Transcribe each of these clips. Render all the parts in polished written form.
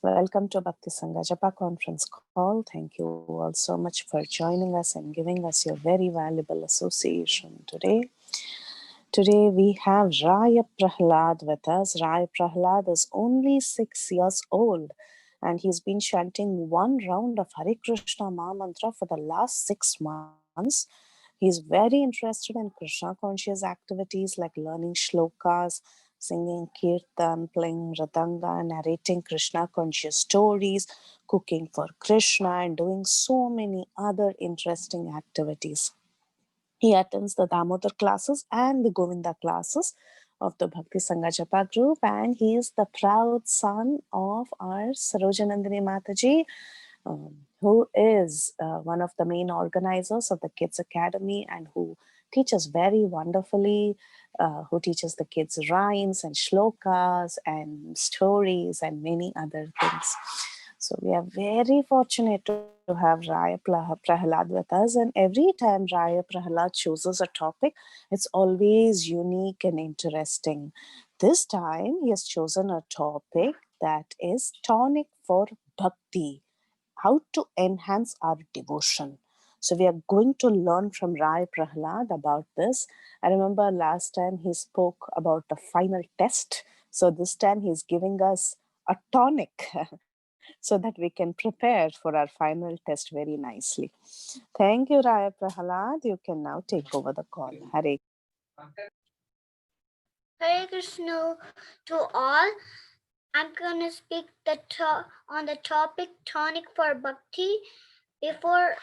Welcome to Bhakti Sangha Japa conference call. Thank you all so much for joining us and giving us your very valuable association today. Today we have Raya Prahlad with us. Raya Prahlad is only 6 years old and he's been chanting one round of Hare Krishna Maha Mantra for the last 6 months. He's very interested in Krishna conscious activities like learning shlokas, singing kirtan, playing mridanga, narrating Krishna conscious stories, cooking for Krishna, and doing so many other interesting activities. He attends the Damodar classes and the Govinda classes of the Bhakti Sangha Japa group, and he is the proud son of our Sarojanandini Mataji, who is one of the main organizers of the Kids Academy and who teaches very wonderfully, who teaches the kids rhymes and shlokas and stories and many other things. So we are very fortunate to have Raya Prahlad with us, and every time Raya Prahlad chooses a topic, it's always unique and interesting. This time he has chosen a topic that is tonic for Bhakti, how to enhance our devotion. So we are going to learn from Raya Prahlad about this. I remember last time he spoke about the final test. So this time he's giving us a tonic so that we can prepare for our final test very nicely. Thank you, Raya Prahlad. You can now take over the call. Hare. Hare Krishna to all. I'm going to speak on the topic tonic for Bhakti. Before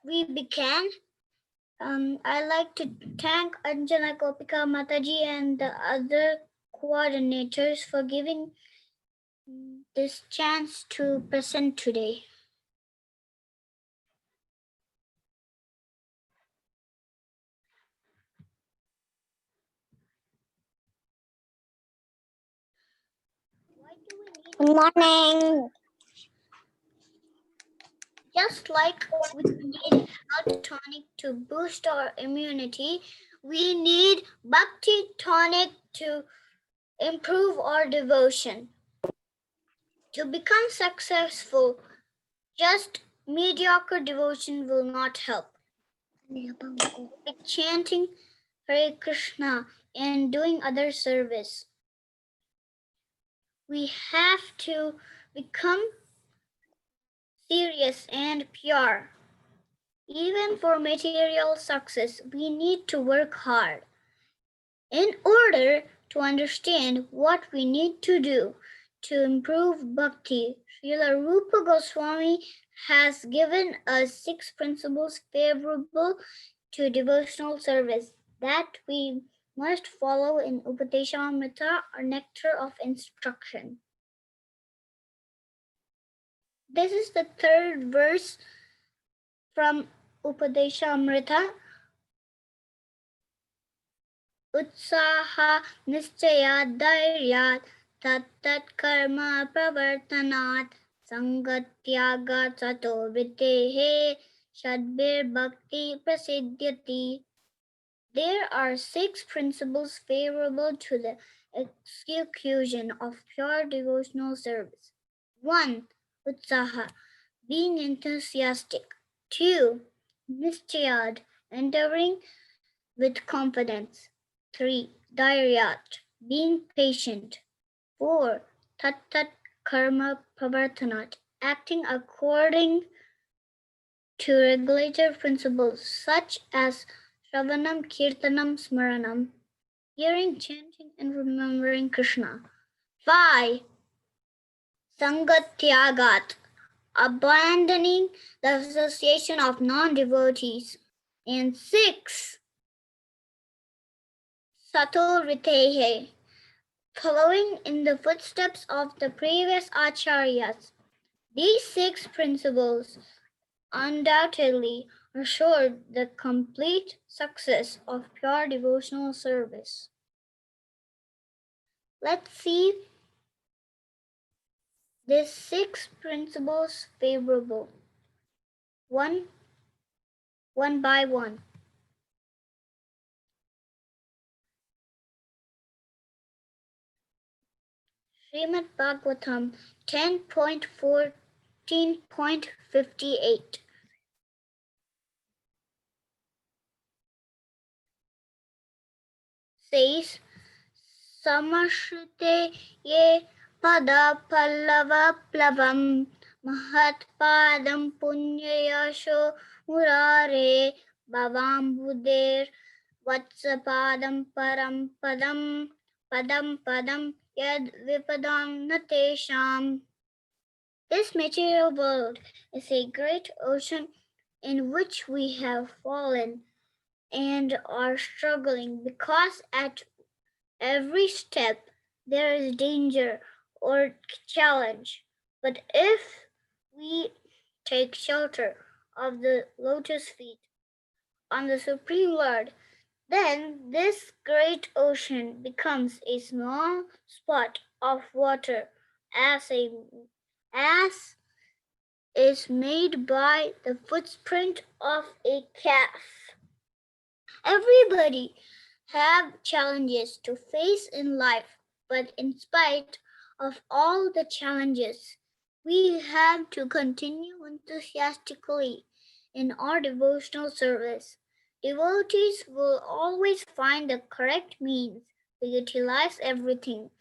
we begin, I like to thank Anjana Kopika Mataji and the other coordinators for giving this chance to present today. Good morning. Just like we need health tonic to boost our immunity, we need Bhakti tonic to improve our devotion. To become successful, just mediocre devotion will not help. Like chanting Hare Krishna and doing other service. We have to become serious and pure. Even for material success, we need to work hard. In order to understand what we need to do to improve bhakti, Srila Rupa Goswami has given us 6 principles favorable to devotional service that we must follow in Upadeshamrita, or nectar of instruction. This is the 3rd verse from Upadeshamrita. Utsaha nischayat dhairyat tat karma pravartanat sangatyagat sato vitehe shadbir bhakti prasiddhyati. There are 6 principles favorable to the execution of pure devotional service. 1. Utsaha, being enthusiastic. 2. Nischayad, endeavoring with confidence. 3. Dhairyat, being patient. 4. Tat karma pravartanat, acting according to regulative principles such as Shravanam, Kirtanam, Smaranam, hearing, chanting, and remembering Krishna. 5. Sangatyagat, abandoning the association of non-devotees. And 6. Sato Ritehe, following in the footsteps of the previous acharyas. These 6 principles undoubtedly assured the complete success of pure devotional service. Let's see these 6 principles favorable, one by one. Srimad Bhagavatam 10.14.58 says, Samashrute ye pada pallava plavam mahat padam punyayasho murare bhavambuder vatsapadam param padam padam padam yad vipadam natesham. This material world is a great ocean in which we have fallen and are struggling because at every step there is danger or challenge. But if we take shelter of the lotus feet on the Supreme Lord, then this great ocean becomes a small spot of water as is made by the footprint of a calf. Everybody have challenges to face in life, but in spite of all the challenges, we have to continue enthusiastically in our devotional service. Devotees will always find the correct means to utilize everything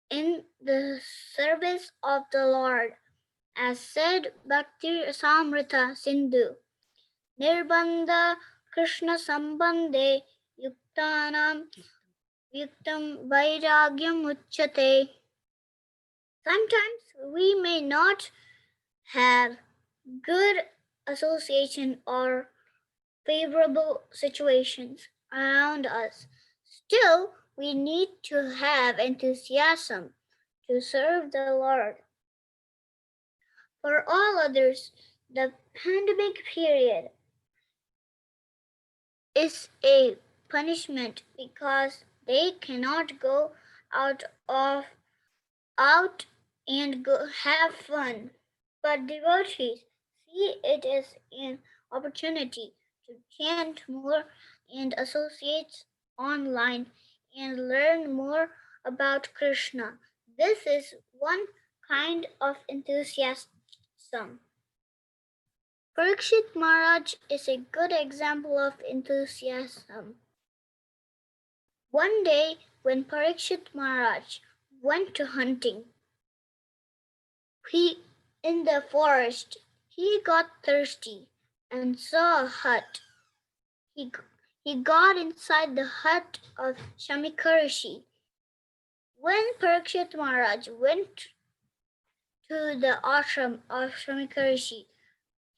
in the service of the Lord, as said Bhakti Samrita Sindhu. Nirbandha Krishna Sambandhe Yuktanam Yuktam Vairagyam Uchyate. Sometimes we may not have good association or favorable situations around us. Still, we need to have enthusiasm to serve the Lord. For all others, the pandemic period is a punishment because they cannot go out of out and go have fun. But devotees see it as an opportunity to chant more and associate online and learn more about Krishna. This is one kind of enthusiasm. Parikshit Maharaj is a good example of enthusiasm. One day, when Parikshit Maharaj went to hunting, in the forest, he got thirsty and saw a hut. He got inside the hut of Shamikarishi. When Parikshit Maharaj went to the ashram of Shamikarishi,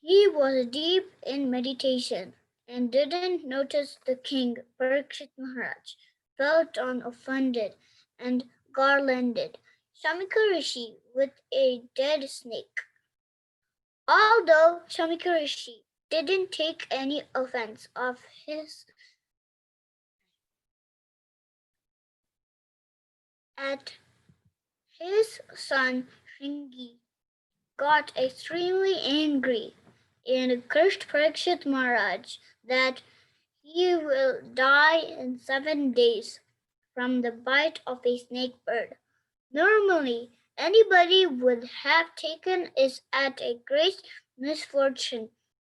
he was deep in meditation and didn't notice the king, Parikshit Maharaj, felt offended and garlanded Shamikarishi with a dead snake. Although Shamikarishi didn't take any offense of at his son Shringi got extremely angry and cursed Parikshit Maharaj that he will die in 7 days from the bite of a snake bird. Normally, anybody would have taken it as a great misfortune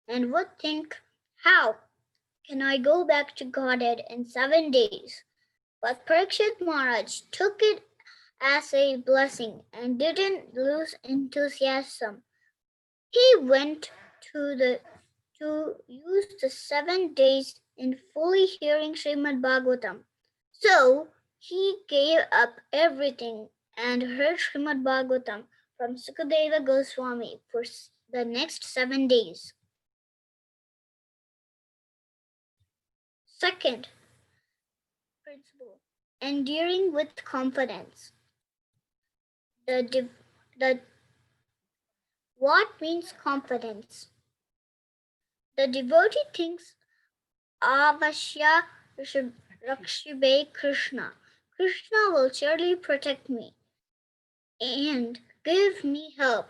and would think, how can I go back to Godhead in 7 days? But Parikshit Maharaj took it as a blessing and didn't lose enthusiasm. He went to use the 7 days in fully hearing Srimad Bhagavatam. So he gave up everything and heard Srimad Bhagavatam from Sukadeva Goswami for the next 7 days. Second principle, enduring with confidence. What means confidence? The devotee thinks Avashya Rakshibe Krishna. Krishna will surely protect me and give me help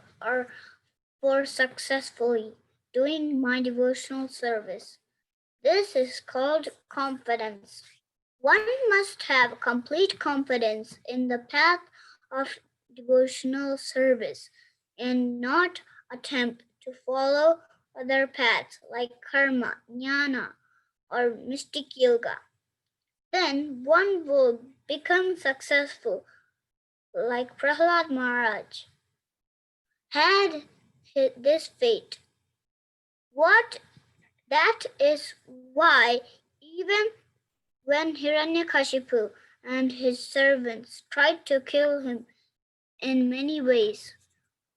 for successfully doing my devotional service. This is called confidence. One must have complete confidence in the path of devotional service and not attempt to follow other paths like karma, jnana, or mystic yoga. Then one will become successful like Prahlad Maharaj had this fate. What that is why even when Hiranyakashipu and his servants tried to kill him in many ways,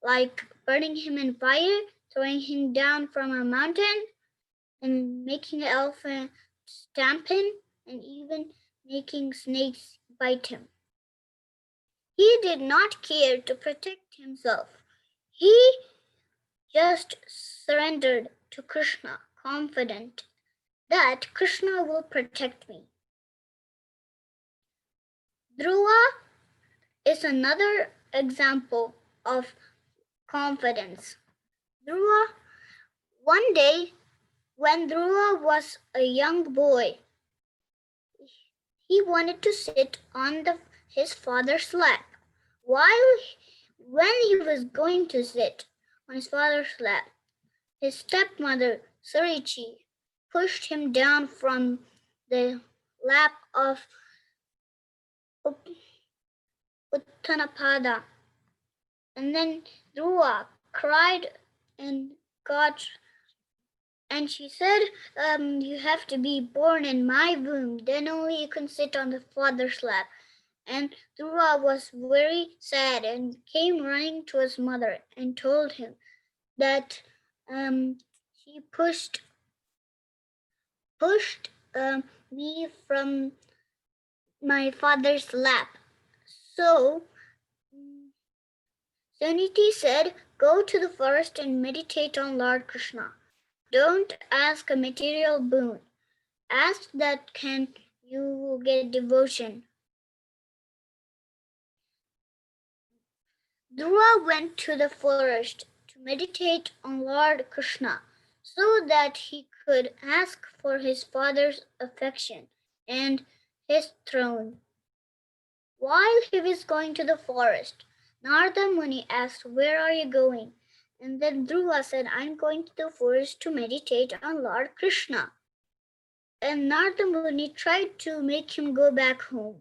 like burning him in fire, throwing him down from a mountain, and making an elephant stamp him, and even making snakes bite him. He did not care to protect himself. He just surrendered to Krishna, confident that Krishna will protect me. Dhruva is another example of confidence. Dhruva, one day when Dhruva was a young boy, he wanted to sit on his father's lap. When he was going to sit on his father's lap, his stepmother, Surichi, pushed him down from the lap of Uttanapada. And then Dhruva cried and got, and she said, you have to be born in my womb, then only you can sit on the father's lap. And Dhruva was very sad and came running to his mother and told him that he pushed me from my father's lap. So Suniti said, go to the forest and meditate on Lord Krishna. Don't ask a material boon. Ask that you will get devotion. Dhruva went to the forest to meditate on Lord Krishna so that he could ask for his father's affection and his throne. While he was going to the forest, Narada Muni asked, where are you going? And then Dhruva said, I'm going to the forest to meditate on Lord Krishna. And Narada Muni tried to make him go back home,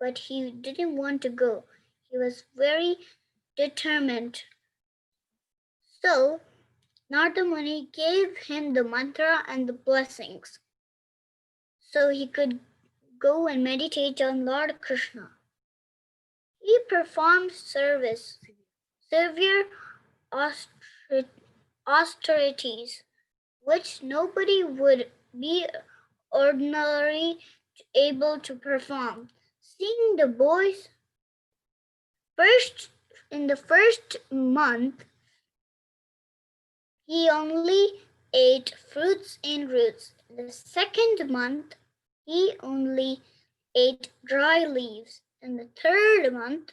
but he didn't want to go. He was very determined. So Narada Muni gave him the mantra and the blessings so he could go and meditate on Lord Krishna. He performed severe austerities, which nobody would be ordinarily able to perform. Seeing the boys in the first month, he only ate fruits and roots. In the second month, he only ate dry leaves. In the third month,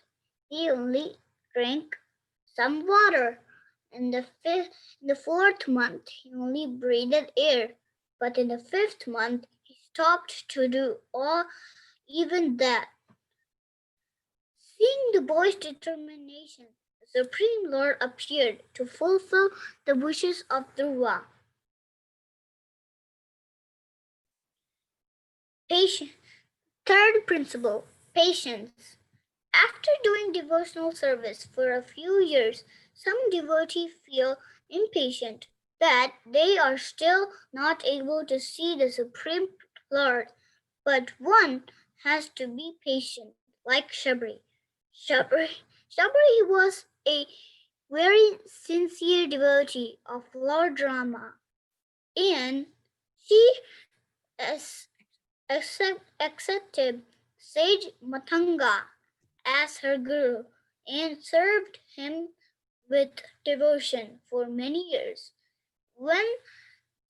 he only drank some water. In the fourth month, he only breathed air. But in the fifth month, he stopped to do even that. Seeing the boy's determination, the Supreme Lord appeared to fulfill the wishes of Dhruva. Third principle, patience. After doing devotional service for a few years, some devotees feel impatient that they are still not able to see the Supreme Lord, but one has to be patient, like Shabri. Shabri was a very sincere devotee of Lord Rama, and she accepted Sage Matanga as her guru and served him with devotion for many years. When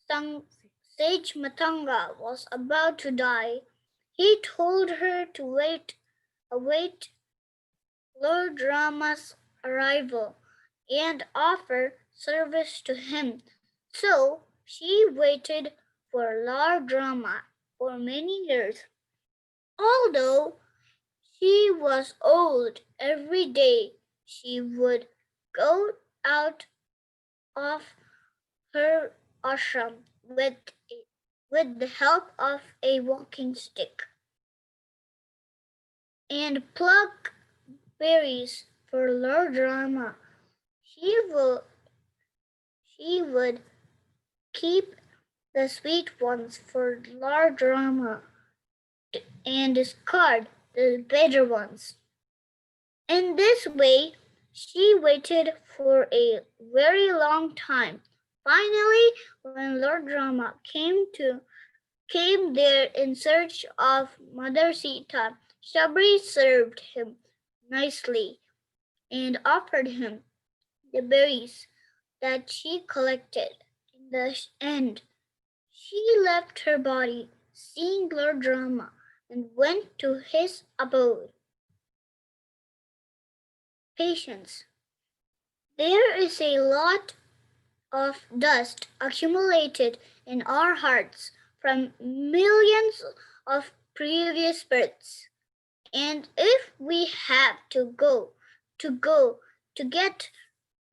Sage Matanga was about to die, he told her to await Lord Rama's arrival and offer service to him. So she waited for Lord Rama for many years. Although She was old. Every day she would go out of her ashram with the help of a walking stick and pluck berries for Lord Rama. She would keep the sweet ones for Lord Rama and discard the bitter ones. In this way, she waited for a very long time. Finally, when Lord Rama came there in search of Mother Sita, Shabri served him nicely and offered him the berries that she collected. In the end, she left her body, seeing Lord Rama, and went to his abode. Patience. There is a lot of dust accumulated in our hearts from millions of previous births. And if we have to get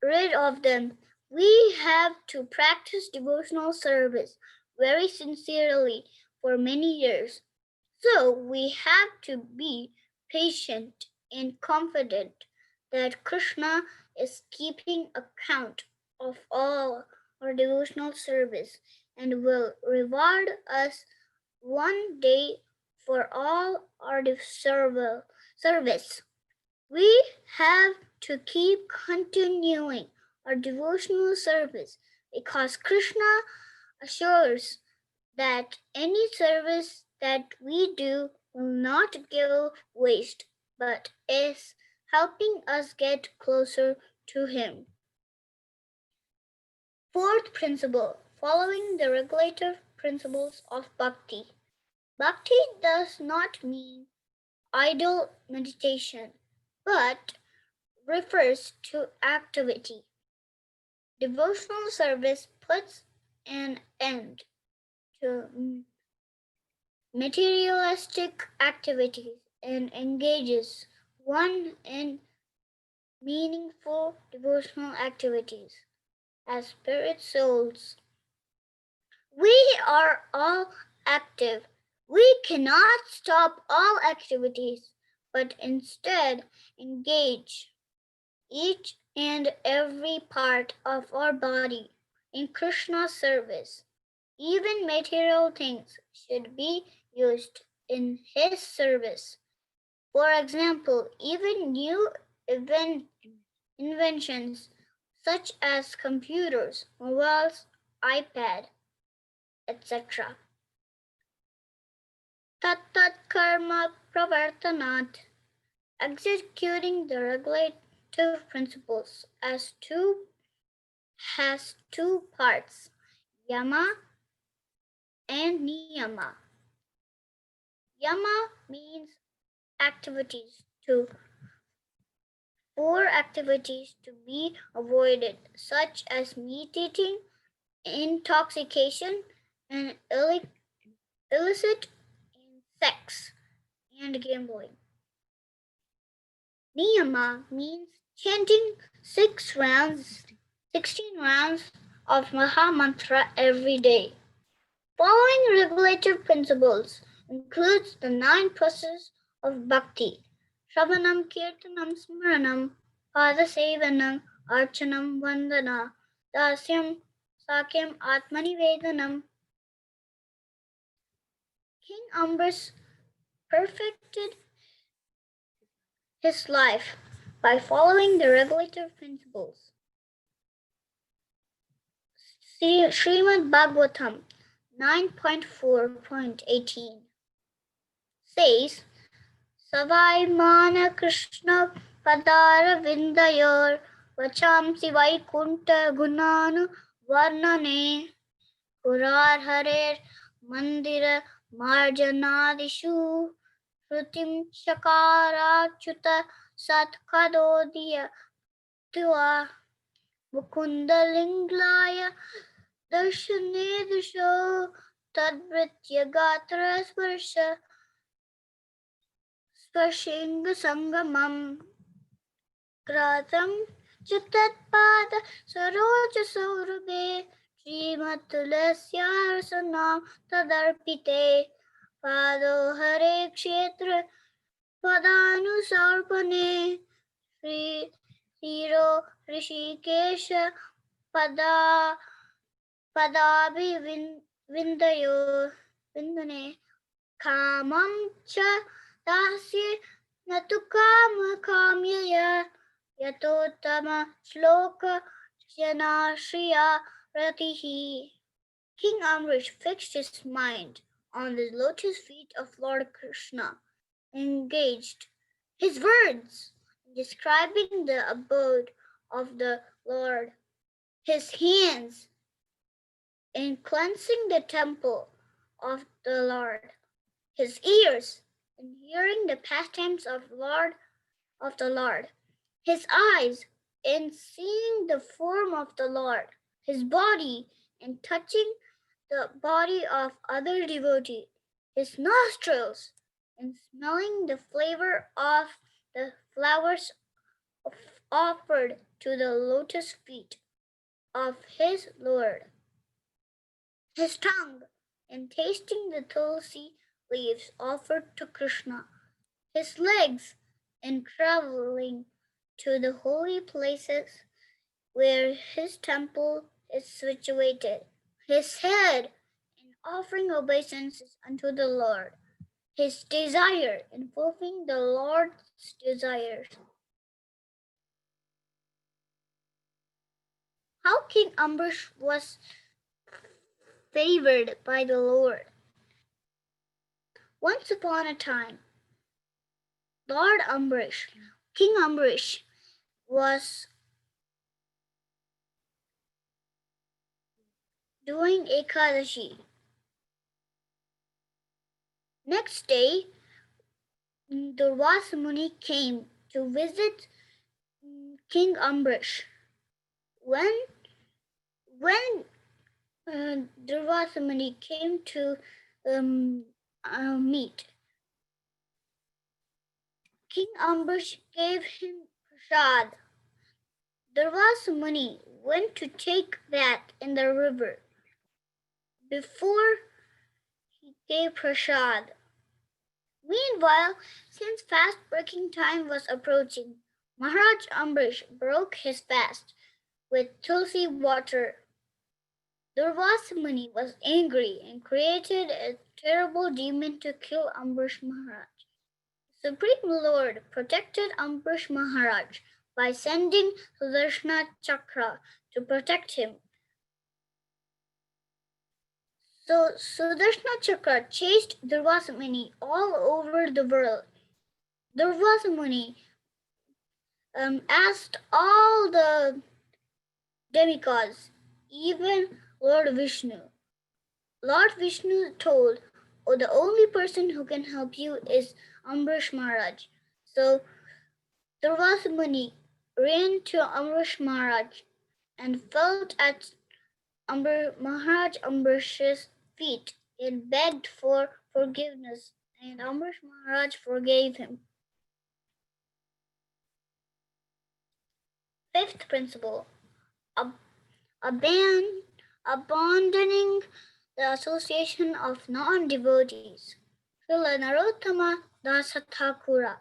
rid of them, we have to practice devotional service very sincerely for many years. So we have to be patient and confident that Krishna is keeping account of all our devotional service and will reward us one day for all our service. We have to keep continuing our devotional service because Krishna assures that any service that we do will not go waste, but is helping us get closer to Him. Fourth principle, following the regulative principles of Bhakti. Bhakti does not mean idle meditation, but refers to activity. Devotional service puts an end to materialistic activities and engages one in meaningful devotional activities. As spirit souls, we are all active. We cannot stop all activities, but instead engage each and every part of our body in Krishna's service. Even material things should be used in His service. For example, even new inventions such as computers, mobiles, iPad, etc. Tat karma pravartanat, executing the regulative principles has two parts, yama and niyama. Yama means activities to four activities to be avoided, such as meat eating, intoxication, and illicit sex and gambling. Niyama means chanting 16 rounds of Maha Mantra every day. Following regulative principles includes the 9 processes of bhakti: Shravanam, Kirtanam, Smaranam, Padasevanam, Archanam, Vandana, Dasyam, Sakyam, Atmanivedanam. King Ambrish perfected his life by following the regulative principles. Srimad Bhagavatam 9.4.18 says, Savai Mana Krishna Padara Vindayor Vachamsi Vaikunta Gunanu Varnane Purar Harer Mandira Marjanadishu Shrutim Chakarachyuta Satkadodiya Tua Mukundalinglaya Darshane Disho Tadvritya Gatra Sparsha Swashinga Sangamam Kratam Chitatpada Saroja Saurabhe Srimatulasya Sanam Tadarpite Pado Hare Kshetra Padanusarpane Sri Hiro Rishikesha Pada Padabi Vindayo Vindane Kamam Cha Dasya Natukama Kamyaya Yatotama Shloka Janashriya Ratihi. King Amrish fixed his mind on the lotus feet of Lord Krishna, engaged his words in describing the abode of the Lord, his hands in cleansing the temple of the Lord, his ears in hearing the pastimes of the Lord, his eyes in seeing the form of the Lord, his body in touching the body of other devotees, his nostrils in smelling the flavor of the flowers offered to the lotus feet of his Lord, his tongue in tasting the tulsi leaves offered to Krishna, his legs in traveling to the holy places where his temple is situated, his head in offering obeisances unto the Lord, his desire in fulfilling the Lord's desires. How King Ambrish was favored by the Lord. Once upon a time, King Ambrish, was doing Ekadashi. Next day, Durvasa Muni came to visit King Ambrish. When Durvasa Muni came to meet, King Ambrish gave him prasad. Durvasa Muni went to take that in the river. Before he gave prasad. Meanwhile, since fast breaking time was approaching, Maharaj Ambrish broke his fast with tulsi water. Durvasa Muni was angry and created a terrible demon to kill Ambrish Maharaj. The Supreme Lord protected Ambrish Maharaj by sending Sudarshana Chakra to protect him. So Sudarshana Chakra chased Durvasa Muni all over the world. Durvasa Muni asked all the demigods, even Lord Vishnu. Lord Vishnu told, "Oh, the only person who can help you is Ambrish Maharaj." So Durvasa Muni ran to Ambrish Maharaj and fell at Maharaj Ambrish's feet and begged for forgiveness, and Ambrish Maharaj forgave him. Fifth principle, abandoning the association of non-devotees. Srila Narottama Dasa Thakura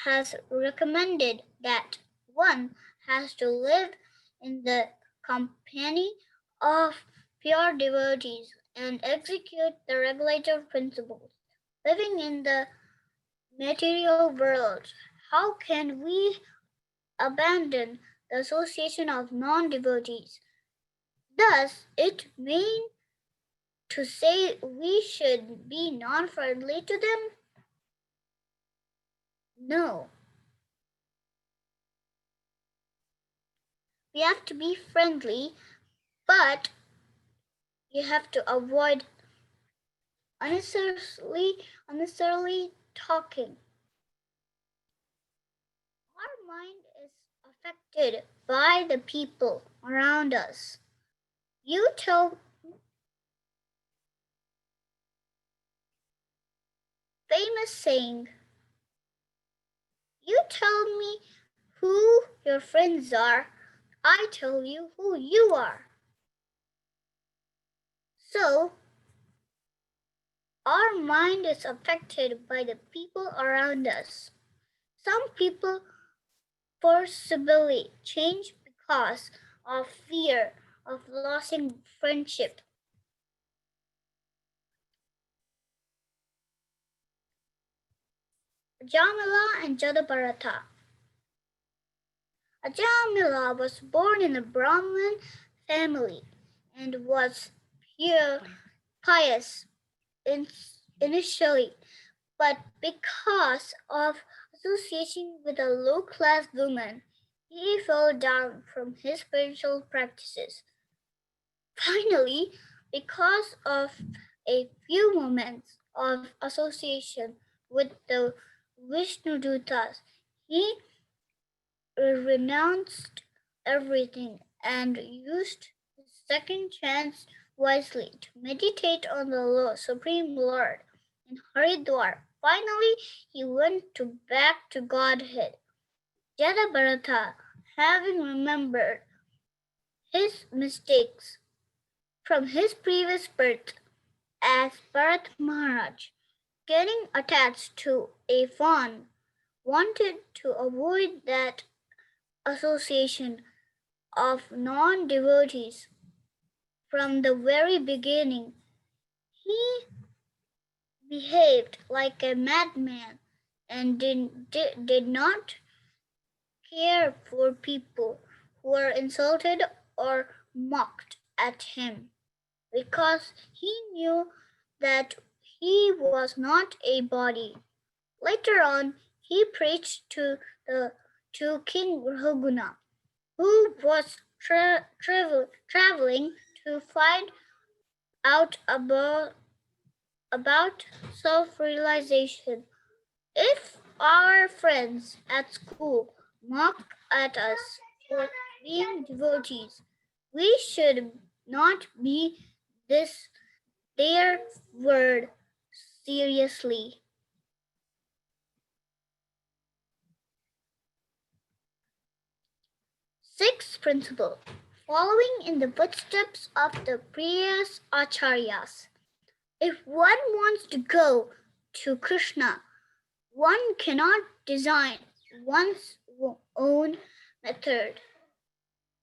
has recommended that one has to live in the company of pure devotees and execute the regulative principles. Living in the material world, how can we abandon the association of non-devotees? Does it mean to say we should be non-friendly to them? No. We have to be friendly, but you have to avoid unnecessarily talking. Our mind is affected by the people around us. You tell famous saying, You tell me who your friends are, I tell you who you are. So, our mind is affected by the people around us. Some people forcibly change because of fear of losing friendship. Jamila and Jadabharata. Ajamila was born in a Brahmin family and was pious initially, but because of association with a low-class woman, he fell down from his spiritual practices. Finally, because of a few moments of association with the Vishnudutas, he renounced everything and used his second chance wisely to meditate on the Supreme Lord in Haridwar. Finally, he went back to Godhead. Jadabharata, having remembered his mistakes from his previous birth as Bharat Maharaj, getting attached to a fawn, wanted to avoid that association of non-devotees from the very beginning. He behaved like a madman and did not care for people who were insulted or mocked at him because he knew that he was not a body. Later on, he preached to King Rahuguna, who was traveling to find out about self-realization. If our friends at school mock at us for being devotees, we should not be their word seriously. Sixth principle: following in the footsteps of the previous acharyas. If one wants to go to Krishna, one cannot design one's own method.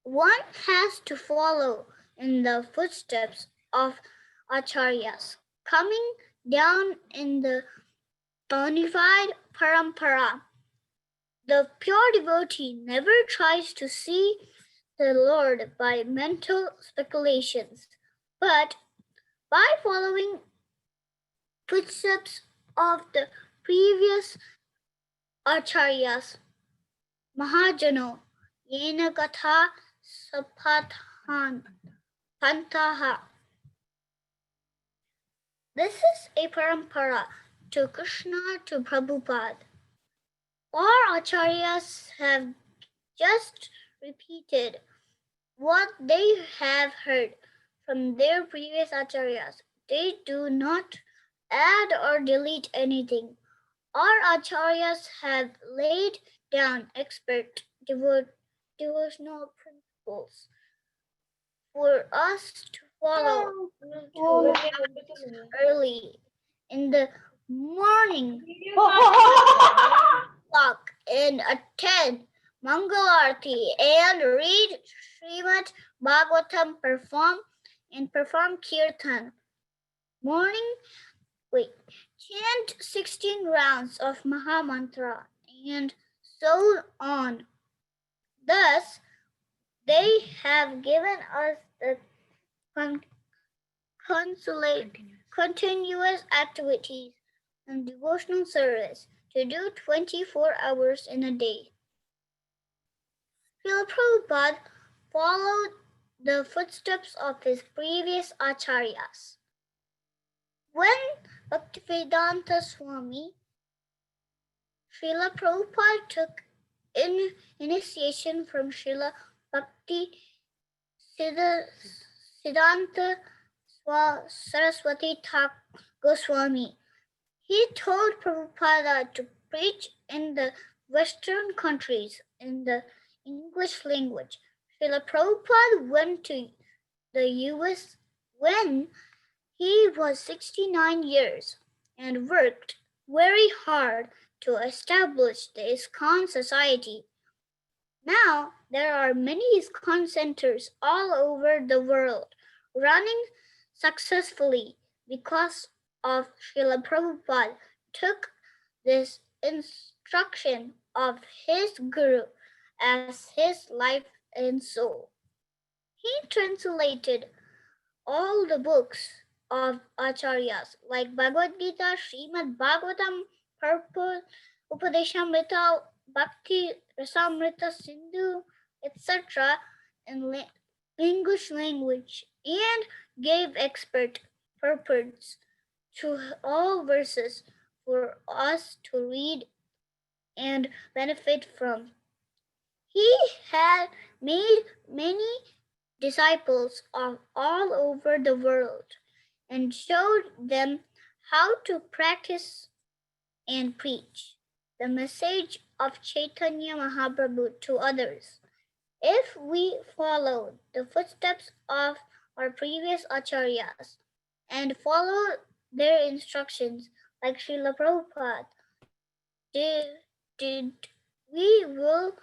One has to follow in the footsteps of acharyas, coming down in the bonified parampara. The pure devotee never tries to see the Lord by mental speculations, but by following footsteps of the previous acharyas, Mahajano, Yena Gatha Sapathan Pantaha. This is a parampara to Krishna to Prabhupada. Our acharyas have just repeated what they have heard from their previous acharyas. They do not add or delete anything. Our acharyas have laid down expert devotional principles for us to follow early in the morning clock and attend Mangalarti and read Srimad Bhagavatam perform Kirtan. Chant 16 rounds of Mahamantra and so on. Thus, they have given us the continuous activities and devotional service to do 24 hours in a day. Srila Prabhupada followed the footsteps of his previous acharyas. When Bhaktivedanta Swami, Srila Prabhupada took initiation from Srila Bhakti Siddhanta Saraswati Goswami. He told Prabhupada to preach in the Western countries in the English language. Srila Prabhupada went to the US when he was 69 years and worked very hard to establish the ISKCON society. Now there are many ISKCON centers all over the world running successfully because of Srila Prabhupada took this instruction of his guru as his life and soul. He translated all the books of acharyas like Bhagavad Gita, Srimad Bhagavatam, Purpose, Upadeshamrita, Bhakti, Rasamrita, Sindhu, etc. in English language and gave expert purports to all verses for us to read and benefit from. He had made many disciples of all over the world and showed them how to practice and preach the message of Chaitanya Mahaprabhu to others. If we follow the footsteps of our previous acharyas and follow their instructions like Srila Prabhupada did, we will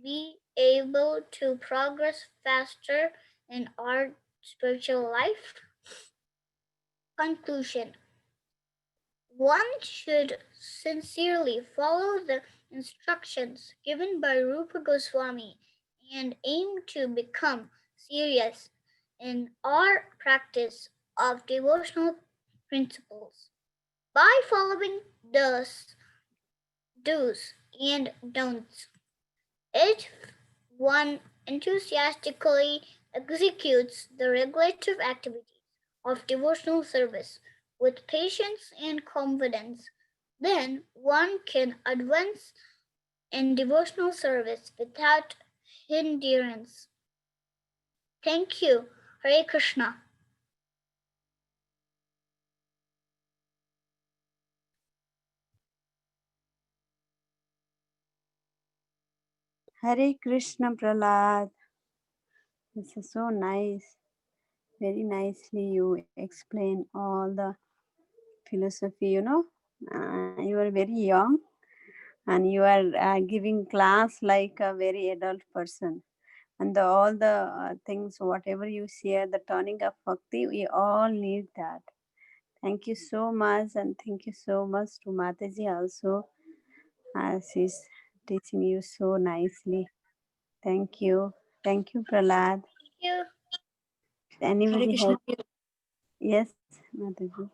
be able to progress faster in our spiritual life. Conclusion: one should sincerely follow the instructions given by Rupa Goswami and aim to become serious in our practice of devotional principles. By following the do's and don'ts, if one enthusiastically executes the regulative activities of devotional service with patience and confidence, then one can advance in devotional service without hindrance. Thank you. Hare Krishna. Hare Krishna, Prahlad. This is so nice. Very nicely you explain all the philosophy, you are very young and you are giving class like a very adult person. And all the things, whatever you share, the tonic of bhakti, we all need that. Thank you so much, and thank you so much to Mataji also. She's teaching you so nicely. Thank you. Thank you, Prahlad. Thank you. Anybody Krishna, has? dear. Yes, Mataji.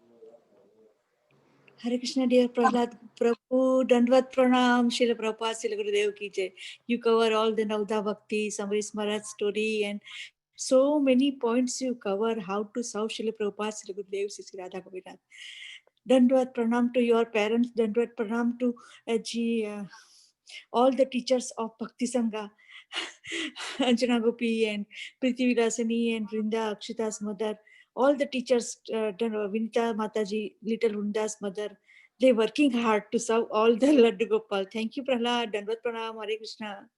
Hare Krishna, dear Prahlad. Prabhu, Dandvat Pranam, Srila Prabhupada, Srila Gurudev ki jai. You cover all the Navda Bhakti, Samris Maharaj story, and so many points you cover how to serve Srila Prabhupada, Srila Gurudev, Sri Radha Govindanath. Dandvat Pranam to your parents, Dandvat Pranam to all the teachers of Bhakti Sangha, Anjana Gopi and Priti Vilasani and Vrinda Akshita's mother, all the teachers, Vinita Mataji, little Vrinda's mother, they're working hard to serve all the Laddu Gopal. Thank you, Prahlad. Dandvat Pranam. Hare Krishna.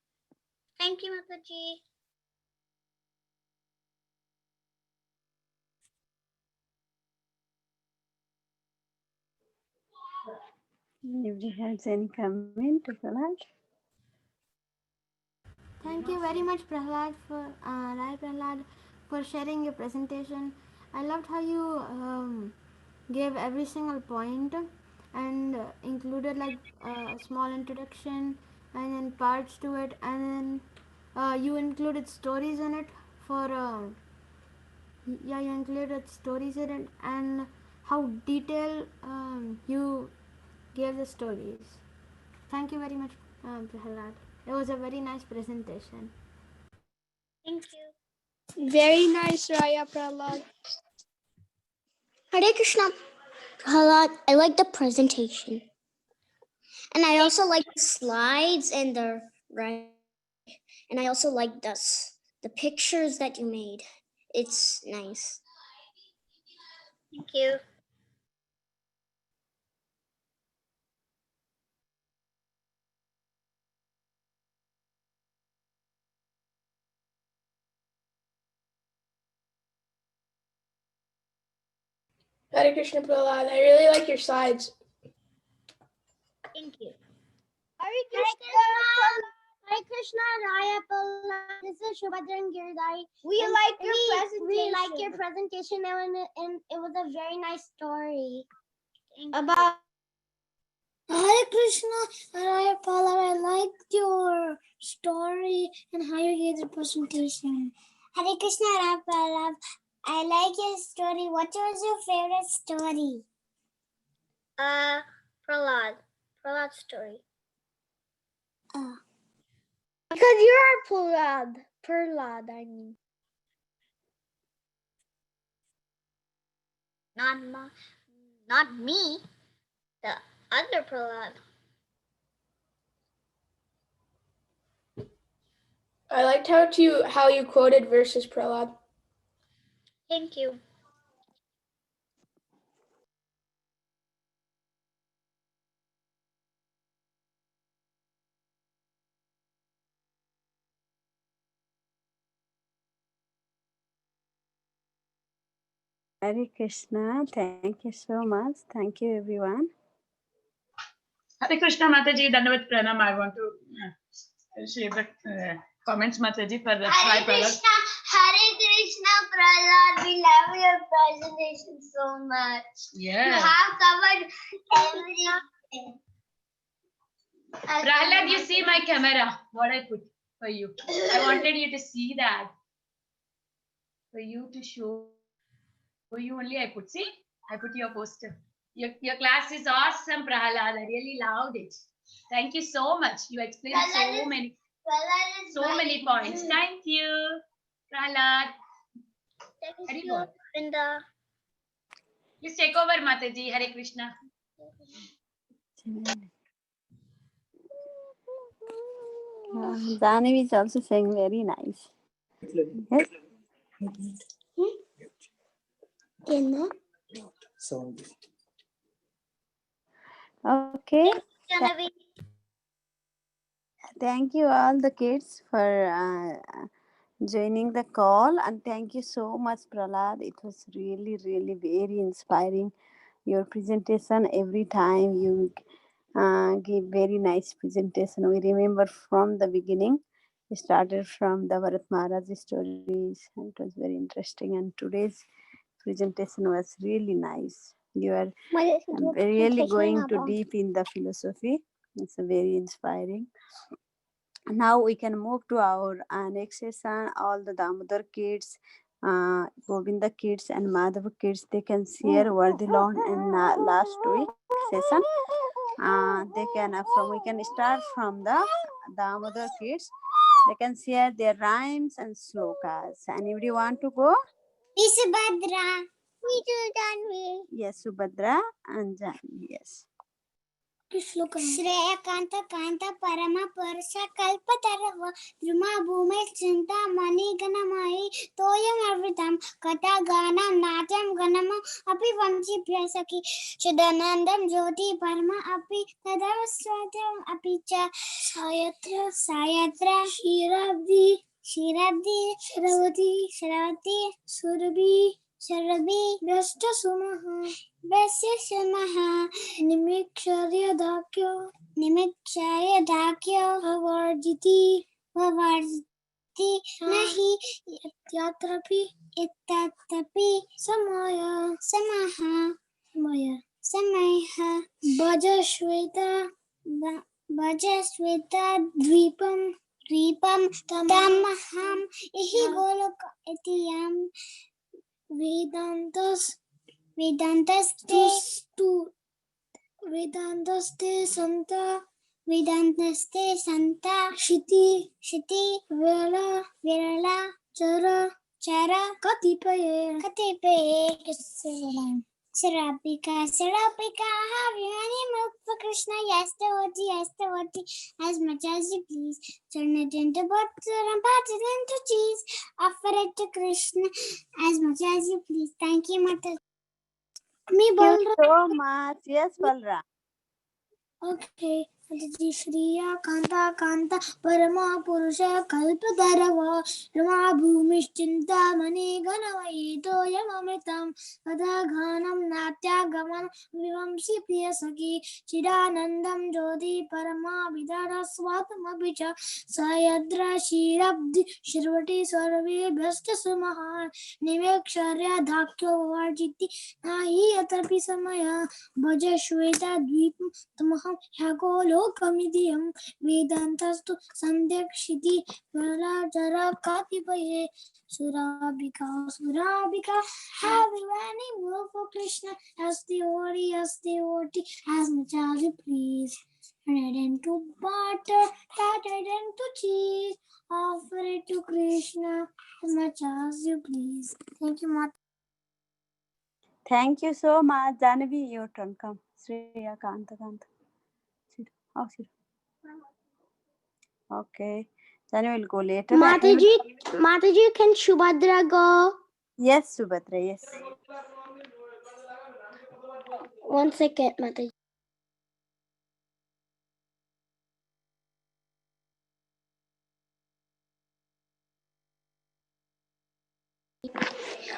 Thank you, Mataji. Anybody has any comment, Prahlad? Thank you very much, Prahlad, Rai Prahlad, for sharing your presentation. I loved how you gave every single point and included like a small introduction and then parts to it, and then you included stories in it for yeah, you included stories in it, and how detailed you gave the stories. Thank you very much, Prahlad. It was a very nice presentation. Thank you. Very nice, Raya Prahlad. Hare Krishna, Prahlad. I like the presentation, and I also like the slides and the right, and I also like the pictures that you made. It's nice. Thank you. Hare Krishna, Prahlad. I really like your slides. Thank you. Hare Krishna, Raya Prahlad. This is Shubhadra and Giridhari. We like your presentation, and it was a very nice story about Hare Krishna, Raya Prahlad. I liked your story and how you gave the presentation. Hare Krishna, Raya Prahlad. I like your story. What was your favorite story? Prahlad's story. Because you are Prahlad, I mean. Not me. The other Prahlad. I liked how you quoted verses, Prahlad. Thank you. Hare Krishna. Thank you so much. Thank you, everyone. Hare Krishna Mataji, Dandavat Pranam. I want to share the comments, Mataji, for the Hare Krishna, Prahlad. We love your presentation so much. Yeah. You have covered everything. Prahlad, you see my camera, what I put for you. I wanted you to see that. For you to show you only, I put your poster. Your class is awesome, Prahlad. I really loved it. Thank you so much. You explained so many points. Thank you, Prahlad. Thank you, Vrinda. Please take over, Mataji. Hare Krishna. Danavi is also saying very nice. Yes? Okay. Janavi. Thank you all the kids for joining the call, and thank you so much, Prahlad. It was really, really very inspiring. Your presentation every time you give very nice presentation. We remember from the beginning. We started from the Bharat Maharaj stories, and it was very interesting. And today's presentation was really nice. You are really going too deep in the philosophy. It's very inspiring. Now we can move to our next session. All the Damodar kids, Govinda kids and Madhava kids, they can share what they learned in last week session. They can we can start from the Damodar kids. They can share their rhymes and slokas. Anybody want to go? Subhadra. Me too, Janvi. Yes, Subhadra and Janvi. Yes. శ్రేయకాంత కాంత పరమ పరుష కల్పతరవ ద్రుమ భూమి చింత మణి గణమయి తోయం అమృతం కథా గానం నాట్యం గణమ అపి వంశీ ప్రియసఖి సుధానందం జ్యోతి పరమ అపి తదవ స్వాతం అపి చ సాయత్ర క్షీరాబ్ది శరవతి సురభి భ్రష్ట సుమః నిమిక్షార్య ధాక్యో భవార్జితి నహి యత్రపి సమయః భజ శ్వేత ద్వీపం తమహం ఇహి గోలోక ఇతియం వేదాంతస్తే సంత క్షితి విరళ చర కతిపయే Sarapika, have you any milk for Krishna? Yes, devotee, as much as you please. Turn it into butter and pat it into cheese. Offer it to Krishna as much as you please. Thank you, Mata. Thank you so much. Yes, Balram. Okay, Shriya Kanta Kanta परमा पुरुष कल्पतरव रमा भूमिश्चिन्तामणि गणमयी तोयममृतं कथा गानं नाट्यागमनं विवंसि प्रियसखी चिदानन्दं ज्योति परमा विदरस्वात्मपि च सयद्र क्षीरब्धि श्रवति सर्वेभ्यश्च सुमहान् निवेक्षर्य धाक्यो वर्जिति नहि यतपि समय भज श्वेतद्वीपं तमहं ह्यगोलोकमिदियं वेदान्तस्तु सन्ध्यक्षिति प्रलजर कतिपये Surabika, Surabika, have you any more for Krishna? As devotee, as much as you please. Red into butter, tattered into cheese. Offer it to Krishna as much as you please. Thank you, Mata. Thank you so much. Janavi, your turn. Come. Shreya, Kanta. Sit. Oh, sit. Okay. Janavi will go later. Mataji, can Shubhadra go? Yes, Subhadra, yes. 1 second, Mataji.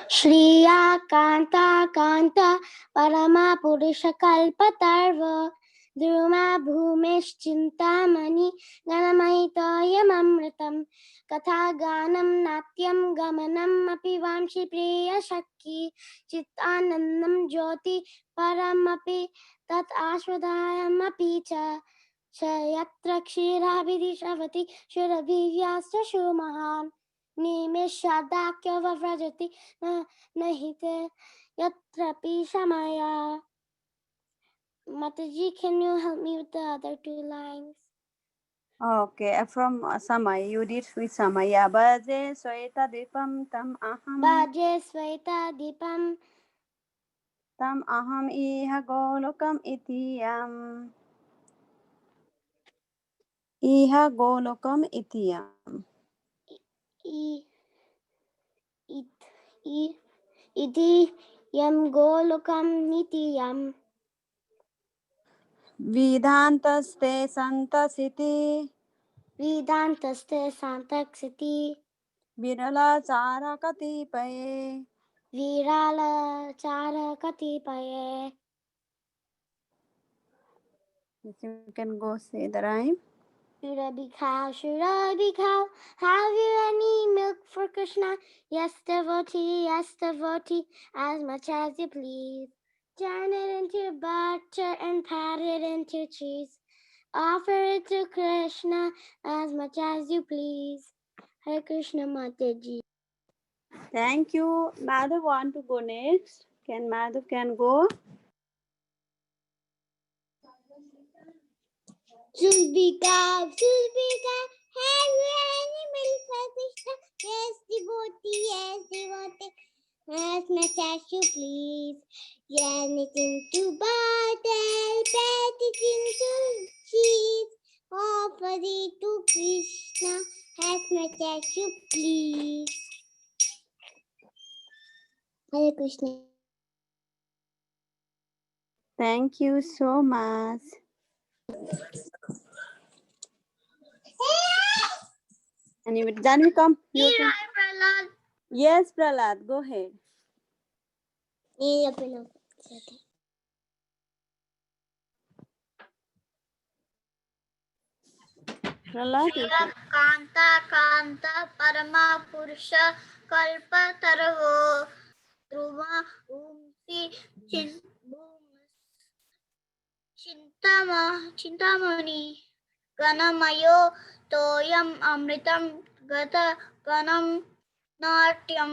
Shriya Kanta Kanta Parama Purusha Kalpatarva Druma Bhumesh Chintamani Ganamaitayam Amritam Katha Ganam Natyam Gamanam Api Vamshi Priya Shakki Chitanandam Jyoti Paramapi Tat Ashwadayam Api Cha Shayatra Kshira Vidishavati Shuravivyasya Shumahan Nimeshadakya Vavrajati Nahite Yatrapi Shamaya. Mataji, can you help me with the other 2 lines? Okay, from Samay, you did with Samaya. Baje Sweta Dipam Tam Aham. Baje Sweta Dipam Tam Aham Iha Golokam Itiyam. Iha Golokam Itiyam. Iti Yam Golokam Nitiyam. Vidhantaste Santasiti. Vedantaste Santaksiti. Virala Chara Katipaye. Virala Chara Katipaye. Yes, you can go say the rhyme. Should I be cow? Have you any milk for Krishna? Yes, devotee, as much as you please. Turn it into butter and pat it into cheese. Offer it to Krishna as much as you please. Hare Krishna Mataji. Thank you. Madhav want to go next. Madhav can go? Sulbika, have you any milk for Krishna? Yes, devotee, as much as you please. Turn it into butter, pat it into cheese. Offer it to Krishna as much as you please. Hare Krishna. Thank you so much. Anyway, Janvi, come. Your turn. Prahlad. Yes, Prahlad, go ahead. Prahlad, you can. Kanta Parama Purusha Kalpa Taravo Druma Umsi Chintamani Ganamayo Toyam Amritam Gata Ganam Natyam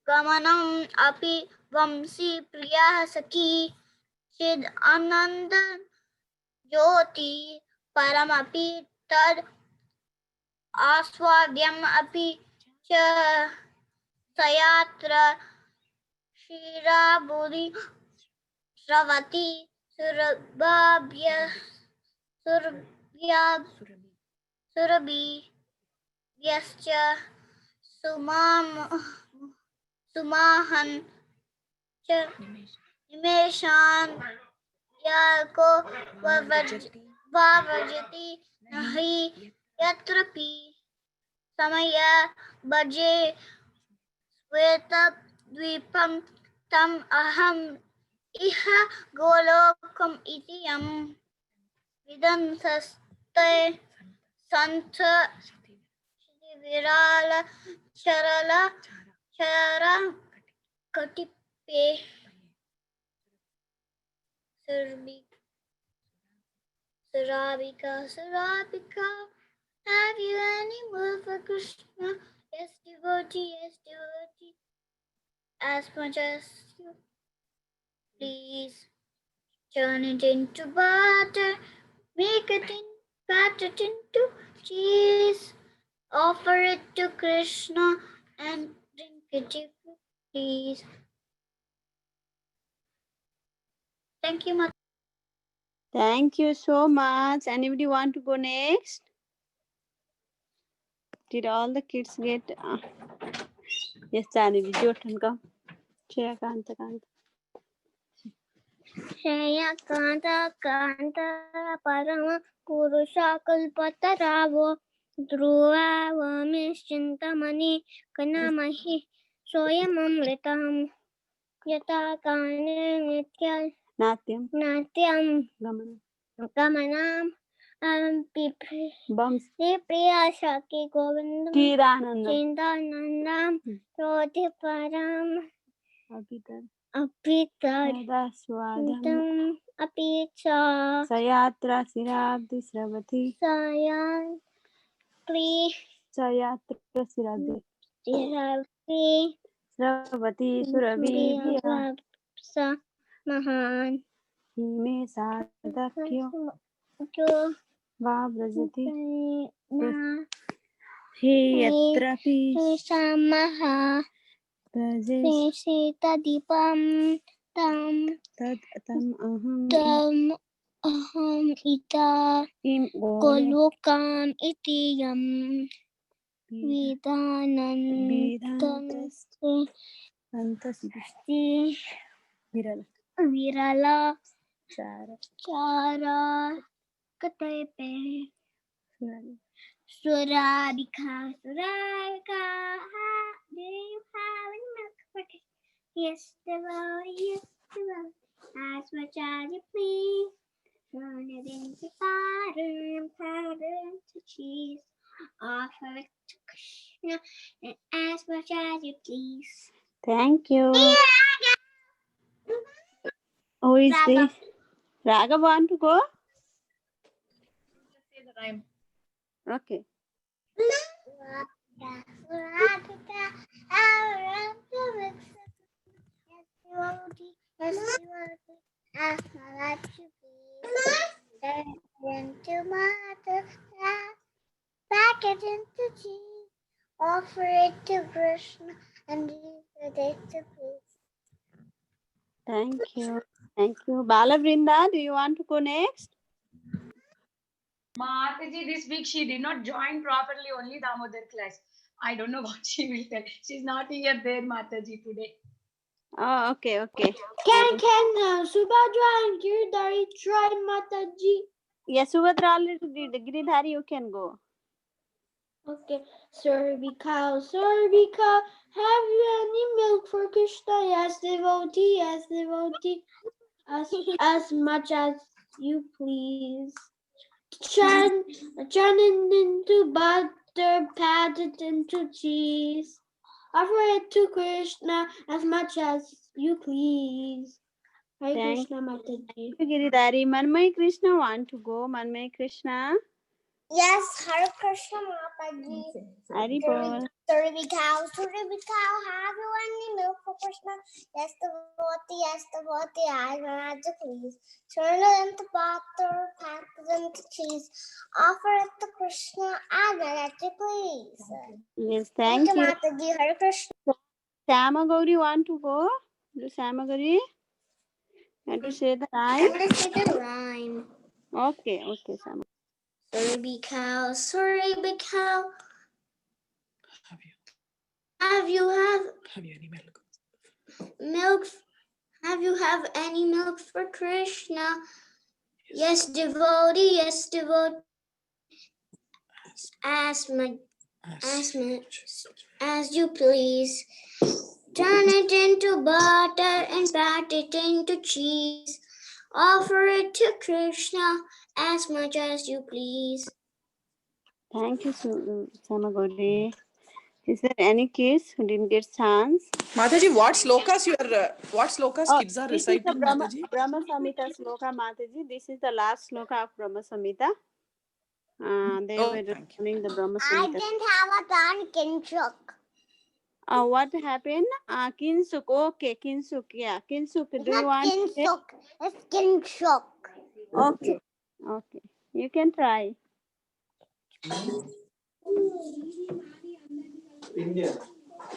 Gamanam Api Vamsi Priya Saki Chid Ananda Jyoti Paramapi Tad Aswadyam Api Cha Sayatra Shira Bodhi Sravati Surabhya Surabhi Vyascha Sumahan Cha Nimeshan Yako वावजति नहि यत्र पि समया भजे श्वेतद्वीपं तम् अहम् इह गोलोकम् इति यं विदन्सस्ते सन्थ विराल चरल चर कटिपे Surabika. Have you any move for Krishna? Yes, devotee, as much as you please. Turn it into butter, make it pat it into cheese. Offer it to Krishna and drink it if you please. Thank you, Mother. Thank you so much. Anybody want to go next? Did all the kids get? Yes, Janvi, your turn. Go. Shreya Kanta. Shreya Kanta Parama Purusha Kalpataravo Dhruva Vamishintamani Kanamahi Soyamamritam Yata Kane Nitya Natyam Gamanam Priya Shaki Govindam Chindanandam Roti Param Apitar Swadam Apicha Sayatra Sirabdi Sravati Sayatra Sirabdi Sravati Surabhi Mahan Hime Sadakyo Vabrajati He Yatrapi Samaha Rajesh Sita Dipam Tam Aham Ita Golokam Itiyam Vidanantam Virala Chara Katepe Surabika. Do you have any milk for this? Yes, devotee, as much as you please. Turn it into butter and powder into cheese. Offer it to Krishna and as much as you please. Thank you. Who is this? Raga want to go? Say the rhyme. Okay. Pack it into cheese, offer it to Krishna, and leave it to please. Thank you. Thank you. Bala Brinda, do you want to go next? Mataji, this week she did not join properly, only Damodar class. I don't know what she will tell. She's not here there, Mataji, today. Oh, okay. Can Subhadra and Giridhari try Mataji? Yes, Subhadra already did. Giridhari, you can go. Okay. Surabhi cow, have you any milk for Krishna? Yes, devotee, as much as you please. Churn it into butter, pat it into cheese. Offer it to Krishna as much as you please. Hare Thank Krishna Mataji. Giridhari. Manmay Krishna want to go. Manmay Krishna. Yes, Hare Krishna Mataji. Hari Bol. Surabhi cow, have you any milk for Krishna? Yes, devotee, as much as you please. Turn it into butter, pack it into cheese. Offer it to Krishna, as much as you please. Yes, thank you. Mataji, Hare Krishna. Sama Gauri want to go? Do Sama Gauri? Want to say the rhyme? I'm going to say the rhyme. Okay, Sama. Surabhi cow, have you any milk? Have you any milk for Krishna? Yes, devotee, yes, devotee. As much as you please. Turn it into butter and pat it into cheese. Offer it to Krishna as much as you please. Thank you, Samagori. Is there any kids who didn't get chance? Mataji, what slokas kids are This is the reciting, Mataji? Brahma Samhita sloka, Mataji. This is the last sloka of Brahma Samhita. They were running the Brahma Samhita. I didn't have a turn, Kinshuk. What happened? Kinsuk. Okay, Kinsuk. Yeah, Kinsuk. Do you want to say? It's Kinshuk. Okay. Okay. You can try.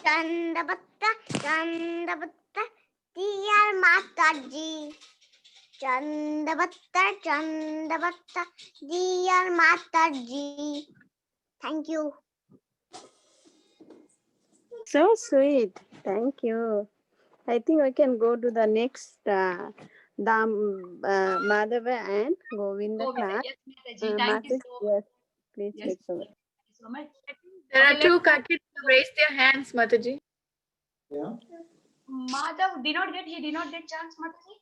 Chandabatta, dear Mataji. Chandabatta, dear Mataji. Thank you. So sweet. Thank you. I think we can go to the next Madhava and Govinda class. Yes, Mataji. Thank you Mataji, so yes, please Yes, take over. thank you so much. There Okay, are two kids who raised their hands, Mataji. Madhav he did not get chance, Mataji.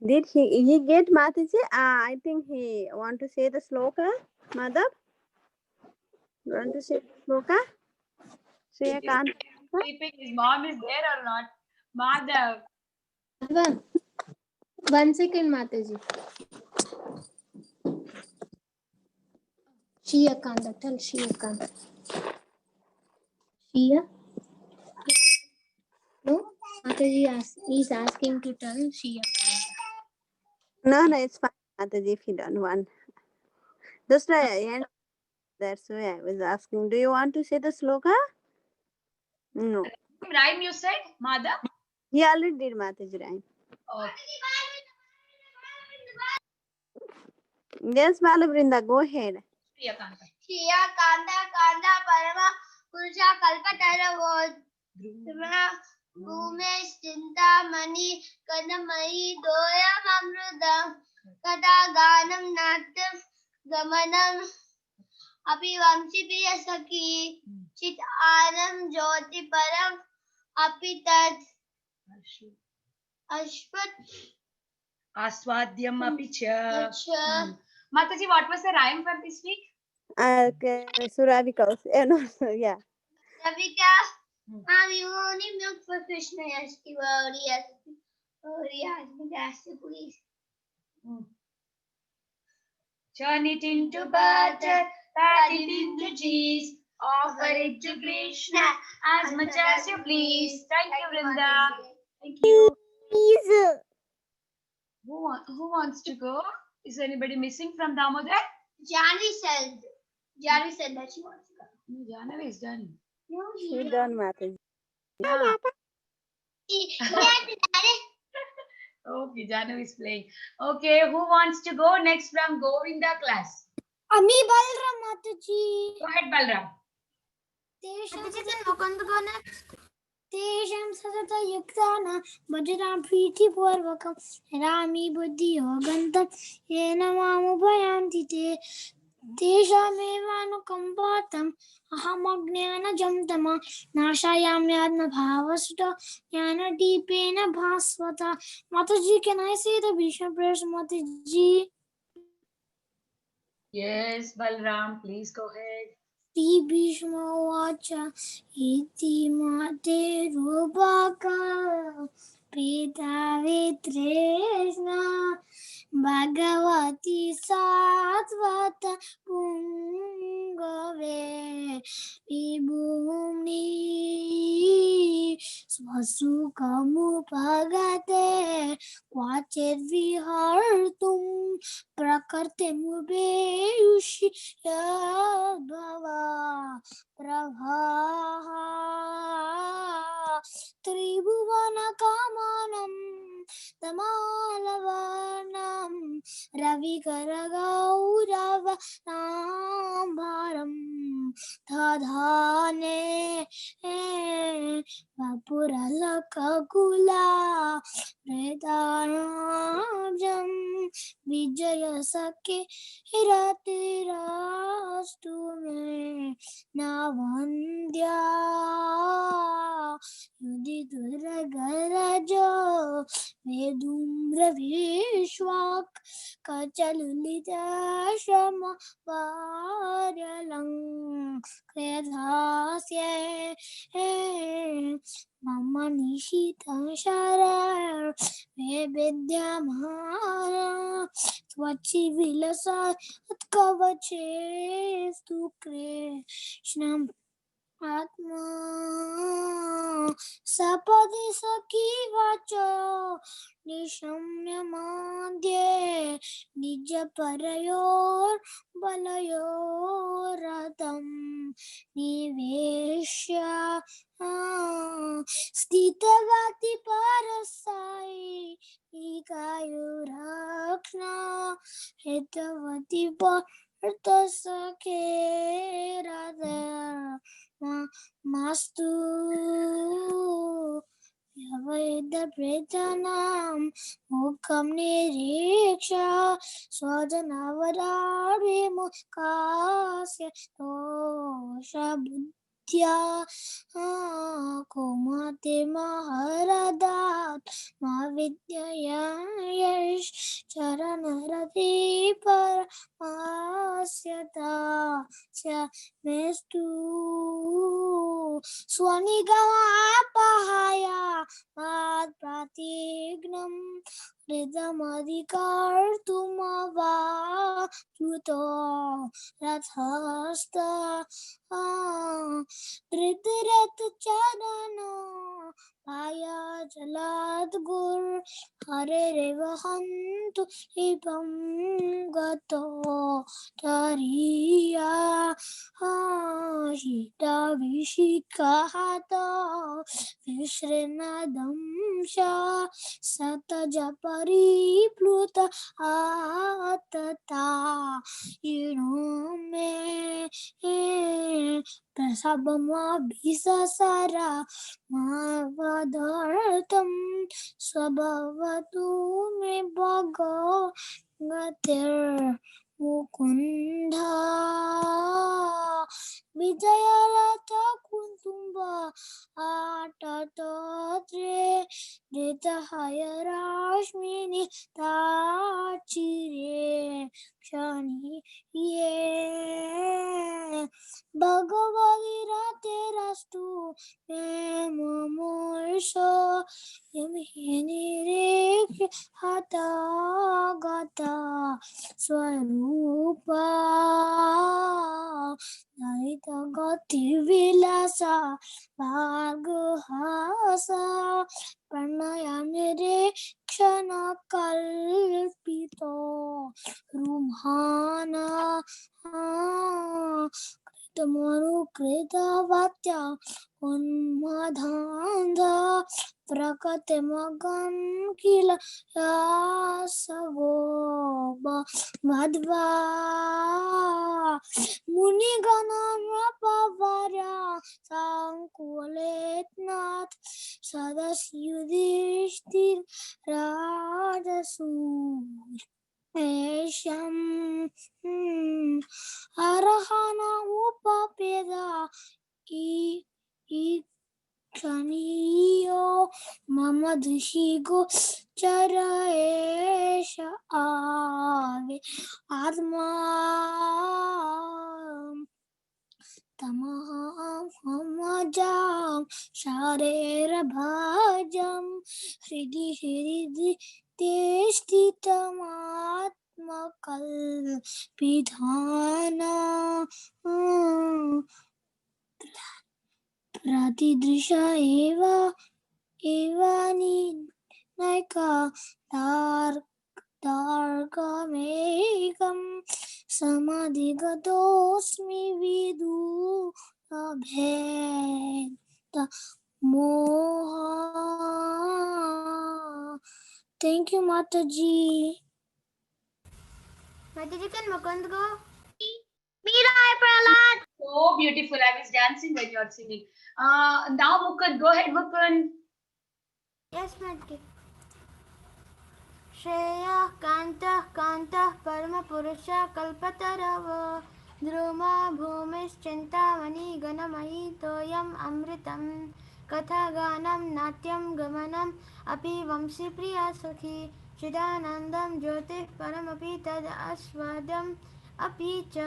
Did he get Mataji? I think he want to say the sloka. Madhav, want to say the sloka? Shreya He's can't. sleeping. His mom is there or not? Madhav. Madhva, 1 second, Mataji. Shia Kanda, tell Shia Kanda. Shia? No? Mataji is asking to tell Shia Kanda. No, it's fine, Mataji, if you don't want. Just end. That's why I was asking. Do you want to say the sloka? No. Rhyme you said, Madhav? He already did Mataji rhyme. Okay. Yes, Balabrinda, go ahead. Shriya Kanda Kanda Parama Purusha Kalpatara Bhume Stinta Mani Kanamai Doyam Amrudam Kada Ganam Natam Gamanam Api Vamsi Piya Saki Chit Anam Jyoti Param Api Tad Ashvat Aswadhyam api cha. Mataji, what was the rhyme for this week? Suravika. No, yeah. Ravika Amuni milk for Krishna Yasti Orias please. Turn it into butter, pat it into cheese, offer it to Krishna as much as you please. Thank you, Vrinda. Thank you. Please. Who wants to go? Is anybody missing from Damodar? Janvi said that she wants to go. No, Janavi is done. No, She done Mataji. Ah. Okay, Janavi is playing. Okay, who wants to go next from Govinda class? Ami Balram Mataji. Go ahead, Balram. Mataji, can Mukund go next? Tesham Sadata Yuktana Bajram Preeti Purvakam Rami Buddhi Yogantam Yena Mamu Bhayantite Teshamevanukampatam Ahamagnana Tama Nashayamyadna Bhavasuta Yana Deepena Bhaswata. Mataji, can I say the Bhishma prayers, Mataji? Yes, Balram, please go ahead. Shri Bhishma Vacha Iti Mate Rubaka Pita Vitreshna Bhagavati Satvata Pungave Vibhumni Swasukamu Pagate Quachir Vihartum Prakartim Ubeyushi Yadbhava Prabha Tribhuvana Kamanam Tamalavanam Ravikara Nambaram Tadhane Vapuralakakula Predarabjam विजय सके रतिरास्तु मे नवन्द्या युधिधुरगरजो वेदुम्रविश्वाक् कचलुलिताश्रम वार्यलं क्रेधास्ये मम निशितं शरं मे विद्यमाना त्वचि विलसा कवचे स्तु कृष्णम् आत्मा सपदि सखी वाचो निशम्य माद्ये निज परयोर बलयोरतं निवेश्य स्थितवती परसाई इकायुरक्ष्णा हितवती सखे राधा मास्तु यवैदप्रेतनां मुखं निरीक्ष्य स्वजनवराभिमुखास्य दोषबुद्ध्या कुमतिमहरदात् मा विद्यया यश्चरणरति परमास्यता मेस्तु स्वनिगमापहाय मात्प्रतिघ्नं हृदमधिकर्तुमवाप्लुतो रथस्थ धृतरथचरणो पाया जलाद्गुर् हरेरेव हन्तु लिपं गतो तरीया शीताभिषिक्तहतो विश्रनदंश सतज परिप्लुत आतता इणो मे प्रसभमभिससरा मावदर्थं स्वभवतु मे भगवतिर्मुकुन्धा विजयरथ कुटुम्ब आटतोत्रे धृतहयराश्मिनि ताचिरे क्षणि ये भगवतिरतेरस्तु मे मुमूर्षो यमहिनिरीक्ष्य हता गता स्वरूपा गतिर्विलासा भार्गहासा प्रणयनिरीक्षणकल्पितो रुम्हाना कृतमनुकृतवात्या उन्मधान्धा प्रकटिमगन् किल यासवो मध्वा मुनिगणमपवर्या साङ्कुलेतनाथ सदस्युधिष्ठिर राजसूय एषं अर्हण उपपेदा क्षणीयो मम दुहिगो चर एष आवे आत्मा तमहमजां शारेरभाजं हृदि ते स्थितमात्मकल्पिधाना प्रतिदृश एवानि नैका तार्कमेकं समाधिगतोऽस्मि विदुरभेद मोहा. Thank you, Mataji. Mataji, can Mukund go? Meera, Prahlad. So beautiful. I was dancing when you are singing. Now Mukund, go ahead, Mukund. Yes, Mataji. श्रेयः कान्तः कान्तः परमपुरुषः कल्पतरवो द्रुमा भूमिश्चिन्तामणि गणमयि तोयम् अमृतम् कथागानं नाट्यं गमनम् अपि वंशी प्रिया सखी चिदानन्दं ज्योतिः परमपि तद् आस्वाद्यम् अपि च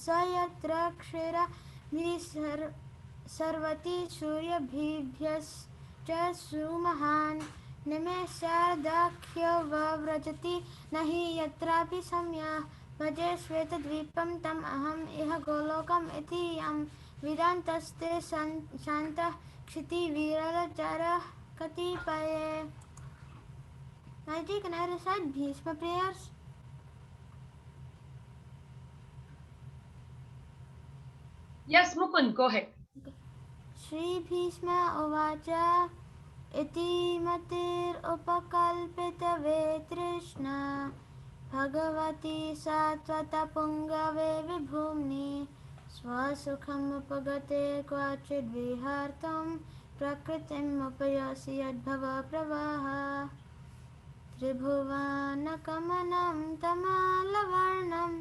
स यत्र क्षीरभिसर्वति सूर्यभिभ्यश्च सुमहान् निमेषार्धाख्यव्रजति न हि यत्रापि सम्यः भजे श्वेतद्वीपं तम् अहम् इह गोलोकम् इति यं वेदान्तस्ते शान्तः क्षितिविरलचरः कतिपये. Magic, can I recite Bhishma prayers? Yes, Mukund, go ahead. श्रीभीष्म उवाच इति मतिरुपकल्पितवे तृष्णा भगवती सात्वतपुङ्गवे विभूम्नि स्वसुखमुपगते क्वचिद्विहर्तुं प्रकृतिमुपयासि यद्भव प्रवाह त्रिभुवनकमनं तमालवर्णं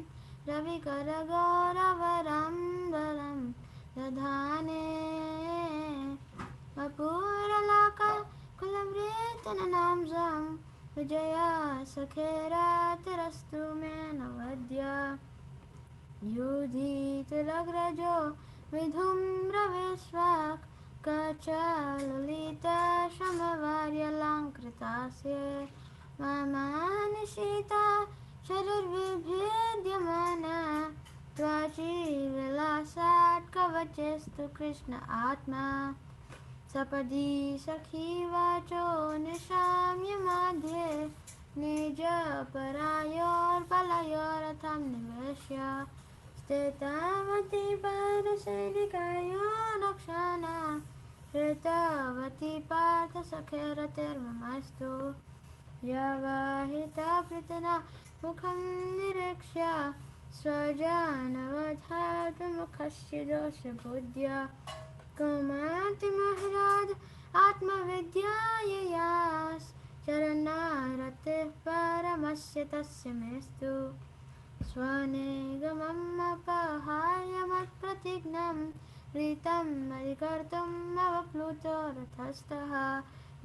रविकरगौरवरम्बरं दधाने वपुरलाकुलवृतननांसं विजया सखेरातिरस्तु मे नवद्या युधितुलग्रजो विधुम्रविश्वाक् कचाललितशमवार्यलङ्कृतास्ये मामानिशीता शरीर्विभेद्यमाना त्वाची विलासात् कवचस्तु कृष्ण आत्मा सपदि सखी वाचो निशाम्य मध्ये निजपरायोर्बलयोरथं निवेश्य स्थितावती पारसैनिकायो रक्षाणा श्रितावती पार्थ सखेरतिर्ममस्तु व्यवहिता पृतना मुखं निरीक्ष्य स्वजानवधातुमुखस्य दोषबुद्ध्या कुमाति महाराज आत्मविद्यायास् चरणारतिः परमस्य तस्य मेस्तु स्वनिगमम् अपहाय मत्प्रतिज्ञं रीतं मरिकर्तुम् अवप्लुतो रथस्थः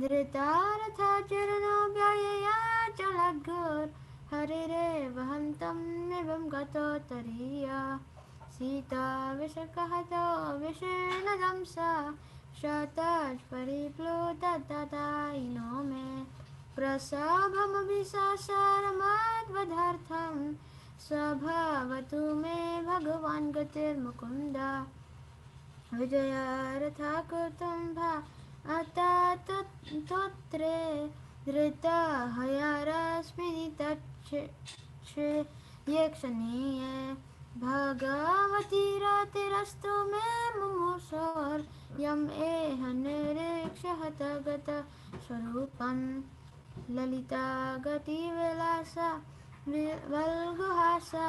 धृतारथा चरणो व्ययया च लघुर्हरिरेव हन्तम् एवं गतोत्तरीया सीता विषकहतो विषीर्णदंसा शतात् परिप्लुतततायिनो मे प्रसभमभिसासारमद्वदर्थं स्वभवतु मे भगवान् गतिर्मुकुन्द विजयारथा कुटुम्बा अतातोत्रे धृतहयारस्मिन् तच्छ्रेयक्षणीये भगवतीरतिरस्तु मे मुमुषोर्यम् एह निरीक्ष्य हतगतस्वरूपम् ललिता गतिविलासा वल्गुहासा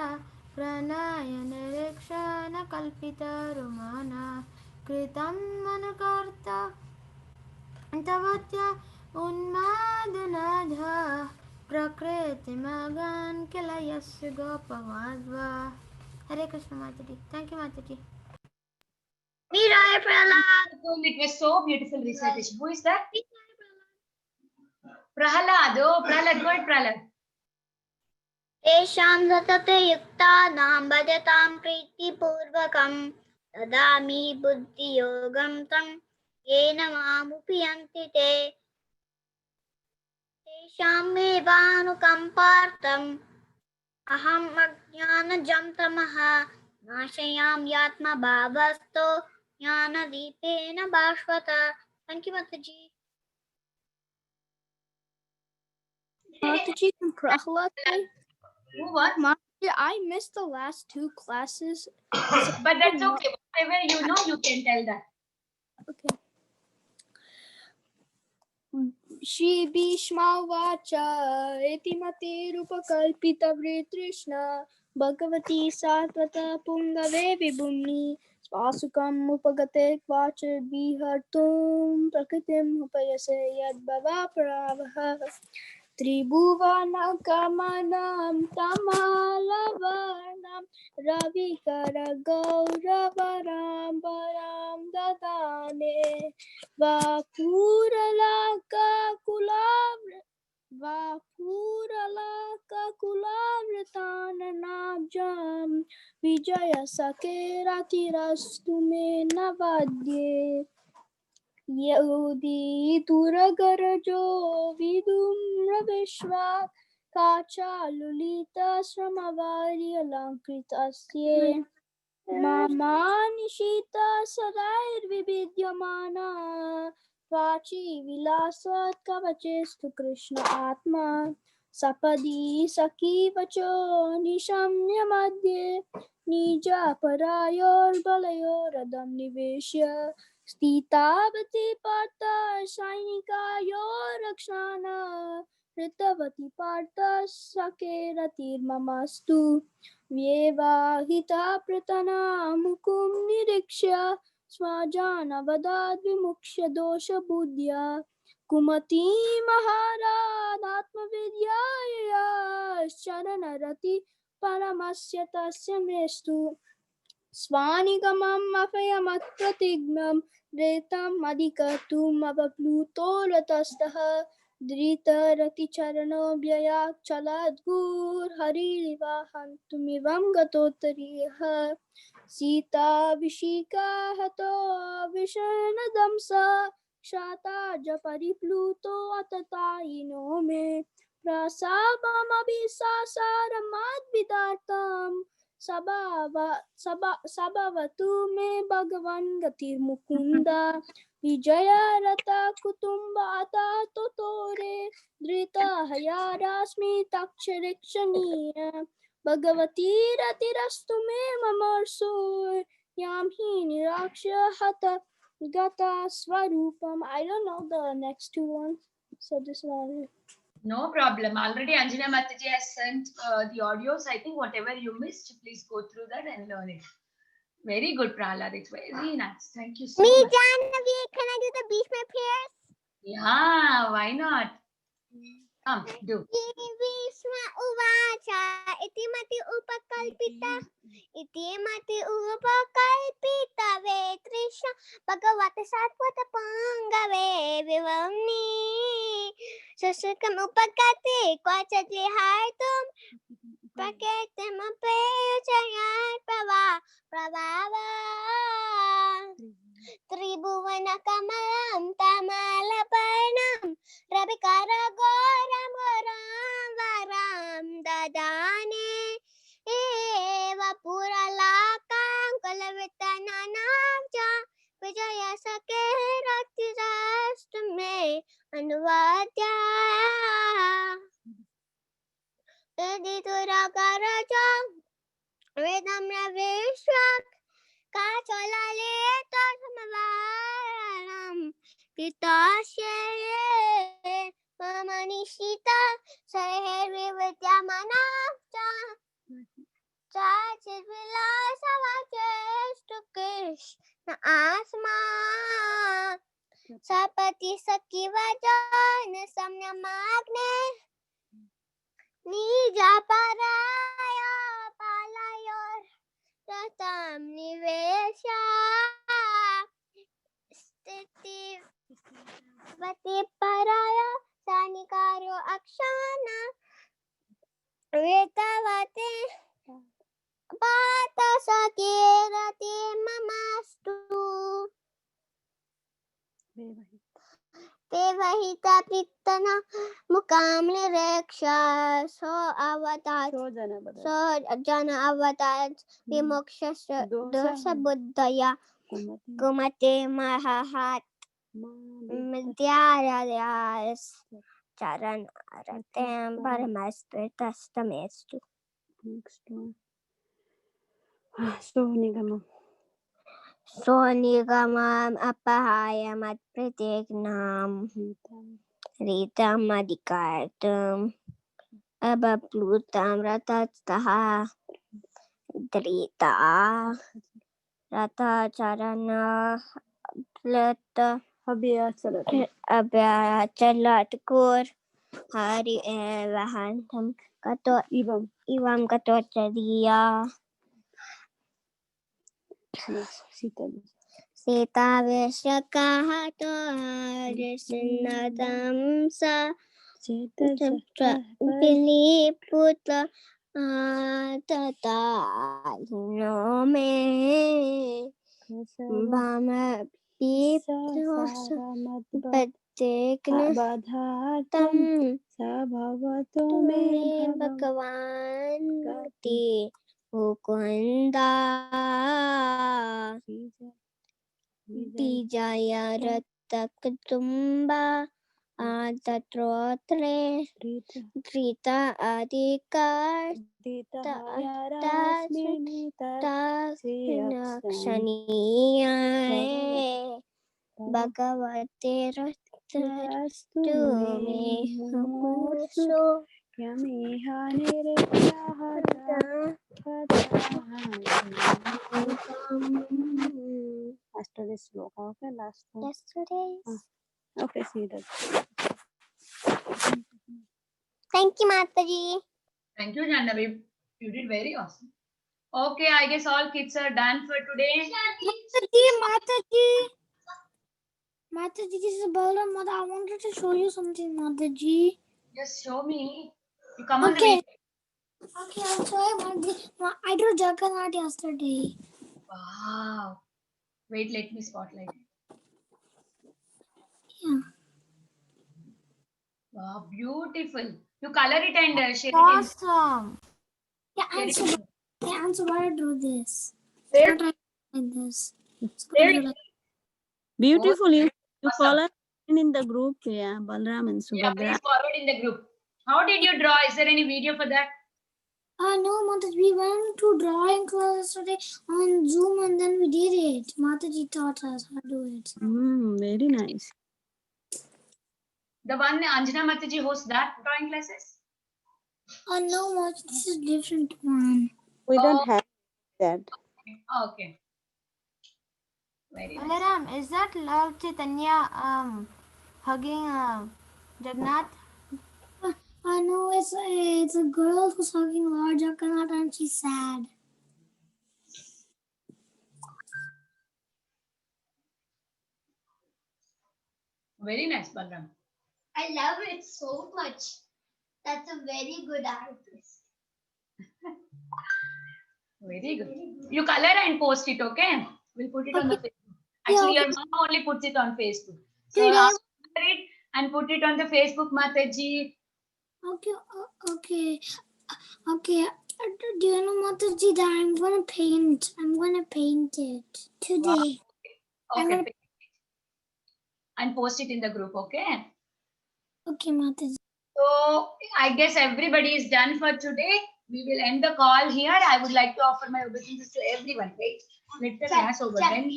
प्रणाय निरीक्षणकल्पितरुमाना कृतं मनकर्ता तवत्या उन्मादनाधा प्रकृतिमगान् किल यस्य गोपवाद्वा. Hare Krishna Mataji. Thank you Mataji. Raya Prahlad. It was so beautiful recitation. Who is that? Prahlad. Oh, Prahlad. Go ahead, Prahlad. तेषां सतते युक्तानां भजतां प्रीतिपूर्वकं ददामि बुद्धियोगं तं येन मामुपयन्ति ते तेषामेवानुकम्पार्थम् अहम् अज्ञानजं तमः नाशयामि आत्मभावस्तो ज्ञानदीपेन भास्वत. Thank you, Mataji. Mataji and Prahlad. Who what? Mataji, I missed the last two classes. But that's okay. Whatever you know, you can tell that. Okay. Shri Bhishma Vacha Eti Matirupakalpitavri Trishna Bhagavati Satvata Pungave Vibhumni Swasukam Upagate Vacha Vihartum Prakritim Upayase Yad Bhava Pravaha त्रिभुवनगमनं कमलवर्णं रविकरगौरवराम्बरां ददाने वापुरलाककुलावृताननाब्जं विजयसखेरतिरस्तु मे नवद्ये यौदीतुरगरजो विदुम्रविश्वा काचालुलितश्रमवार्यलङ्कृतस्य मामानिशिता सदैर्विविद्यमाना वाची विलासत्कवचेस्तु कृष्ण आत्मा सपदि सखीवचो निशम्य मध्ये निजापरायोर्बलयोरदं निवेश्य स्थितावती पार्थ सैनिकायो रक्षाना ऋतवती पार्थ सखेरतिर्ममस्तु व्यवाहिता पृतना मुकुं निरीक्ष्य स्वजानवदाद् विमुक्ष्य दोषबुद्ध्या कुमती महारादात्मविद्यायाश्चरणरति परमस्य तस्य मेस्तु स्वानिगमम् अभयमप्रतिज्ञं रेतम् अधिकर्तुम् अवप्लुतो रतस्तः धृतरतिचरणो व्ययाचलद्गुर्हरिवाहन्तुमिवं गतोत्तरीयः सीताभिषिक्ता हतो विषण्णदंसा क्षाताज परिप्लुतो अततायिनो मे प्रसावमभिसासारमद्विदार्तम् सबवतु मे भगवन् गतिर्मुकुन्द विजयरता कुटुम्बाता तोरे धृतहयारास्मि तक्षरिक्षणीय भगवती रतिरस्तु मे ममर्षो यां हि निराक्ष्य हत gata swarupam. I don't know the next two ones, so this one. No problem. Already Anjana Mataji has sent the audios. I think whatever you missed, please go through that and learn it. Very good, Prahlad. It's very nice. Thank you so much. Jahnavi, can I do the Bhishma prayers? Yeah, why not? Come, do. Bhishma uvacha itimati upakalpita ve Krishna Bhagavata Satvata Pangave Vivamni Susukam upakati Kwachati Hartum Paketam Apayachayat Pravava Tribhuvana Kamalam Tamalaparnam Ravikara Varam Dadane Eva Puralakam Kalavitananamcha Vijaya Sakerastizastume Anuvadya Edituragaraja Vedam Ravishwak Kacholaleta Samavaram Pitasye Mamanishita Sarevi Vidyamanavcha Chachit Vilasavachestu Krishna Asma Sapati Sakivajan Samyamagne Nija Paraya Palayor Ratam Nivesha Stiti Vati Paraya Sanikaryo Akshana Vetavate Pata Sakirati Mamastu Devahita Pitana Mukamli Reksha So Avatar So Jana Avatar Vimoksha Dosa Buddhaya Kumate Mahahat Madhyarayas Charan Aratem Paramaspiritastamestu. Next one. Sonigamam. Sonigamam Apahayam Pratignam Ritam Adhikartam Abaplutam Ratastaha Drita Rata Charana Plata Abhyachalat Kur hari eva hantam kato ivam katotariya. Sita veshakahato harisinatam sa Piliputra tata no me Bama Patekna Badhatam Sabhavato me Bhagavan Ti Mukunda Dijaya Rattakutumba Atatrotre Krita Adikar Tasminakshaniya Bhagavate Rastu me Mursu Yamiha Nirehata Yesterday's sloka, okay, last one. Yesterday's. Okay, see that. Thank you, Mataji. Thank you, Jannavi. You did very awesome. Okay, I guess all kids are done for today. Mataji, this is Balaram Mother. I wanted to show you something, Mataji. Just show me. You come on the Okay. video. Okay, I'll show you Mataji. I drew Jagannath yesterday. Wow. Wait, let me spotlight it. Yeah. Wow, beautiful. You color it and share it. Awesome. Yeah, and so why I drew this? Where? Like this. Where? Beautiful. You Awesome. follow in the group, yeah, Balram and Yeah, Subhadra. please forward in the group. How did you draw? Is there any video for that? No, Mataji, we went to drawing class yesterday on Zoom and then we did it. Mataji taught us how to do it. Very nice. The one Anjana Mataji hosts that drawing classes? No, Mataji, this is a different one. We don't have that. Okay. Very nice. Balaram, is that Lord Chaitanya hugging Jagannath? No, it's a girl who's hugging Lord Jagannath and she's sad. Very nice, Balram. I love it so much. That's a very good artist. Very good. You color and post it, okay? We'll put it on the Facebook. Actually, your mom only puts it on Facebook. So color it and put it on the Facebook, Mataji. Okay. Do you know, Mataji, that I'm gonna paint it today. Wow. Okay. And post it in the group, okay? Okay, Mataji. So I guess everybody is done for today. We will end the call here. I would like to offer my obeisances to everyone. Wait, let the class over then.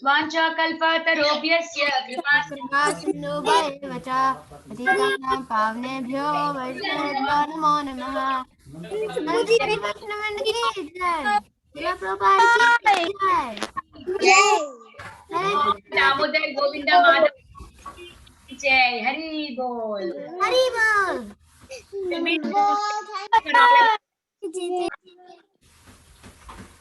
Vancha kalpatarobhyasya कृपासिन्धु भैरवच पतितानां पावनेभ्यो वैष्णवेभ्यो नमो नमः। श्री वैष्णव की जय। श्रील प्रभुपाद की जय। Damodar Govinda Madhav Jai Hari Bol. Hari बोल। We'll meet Thank you.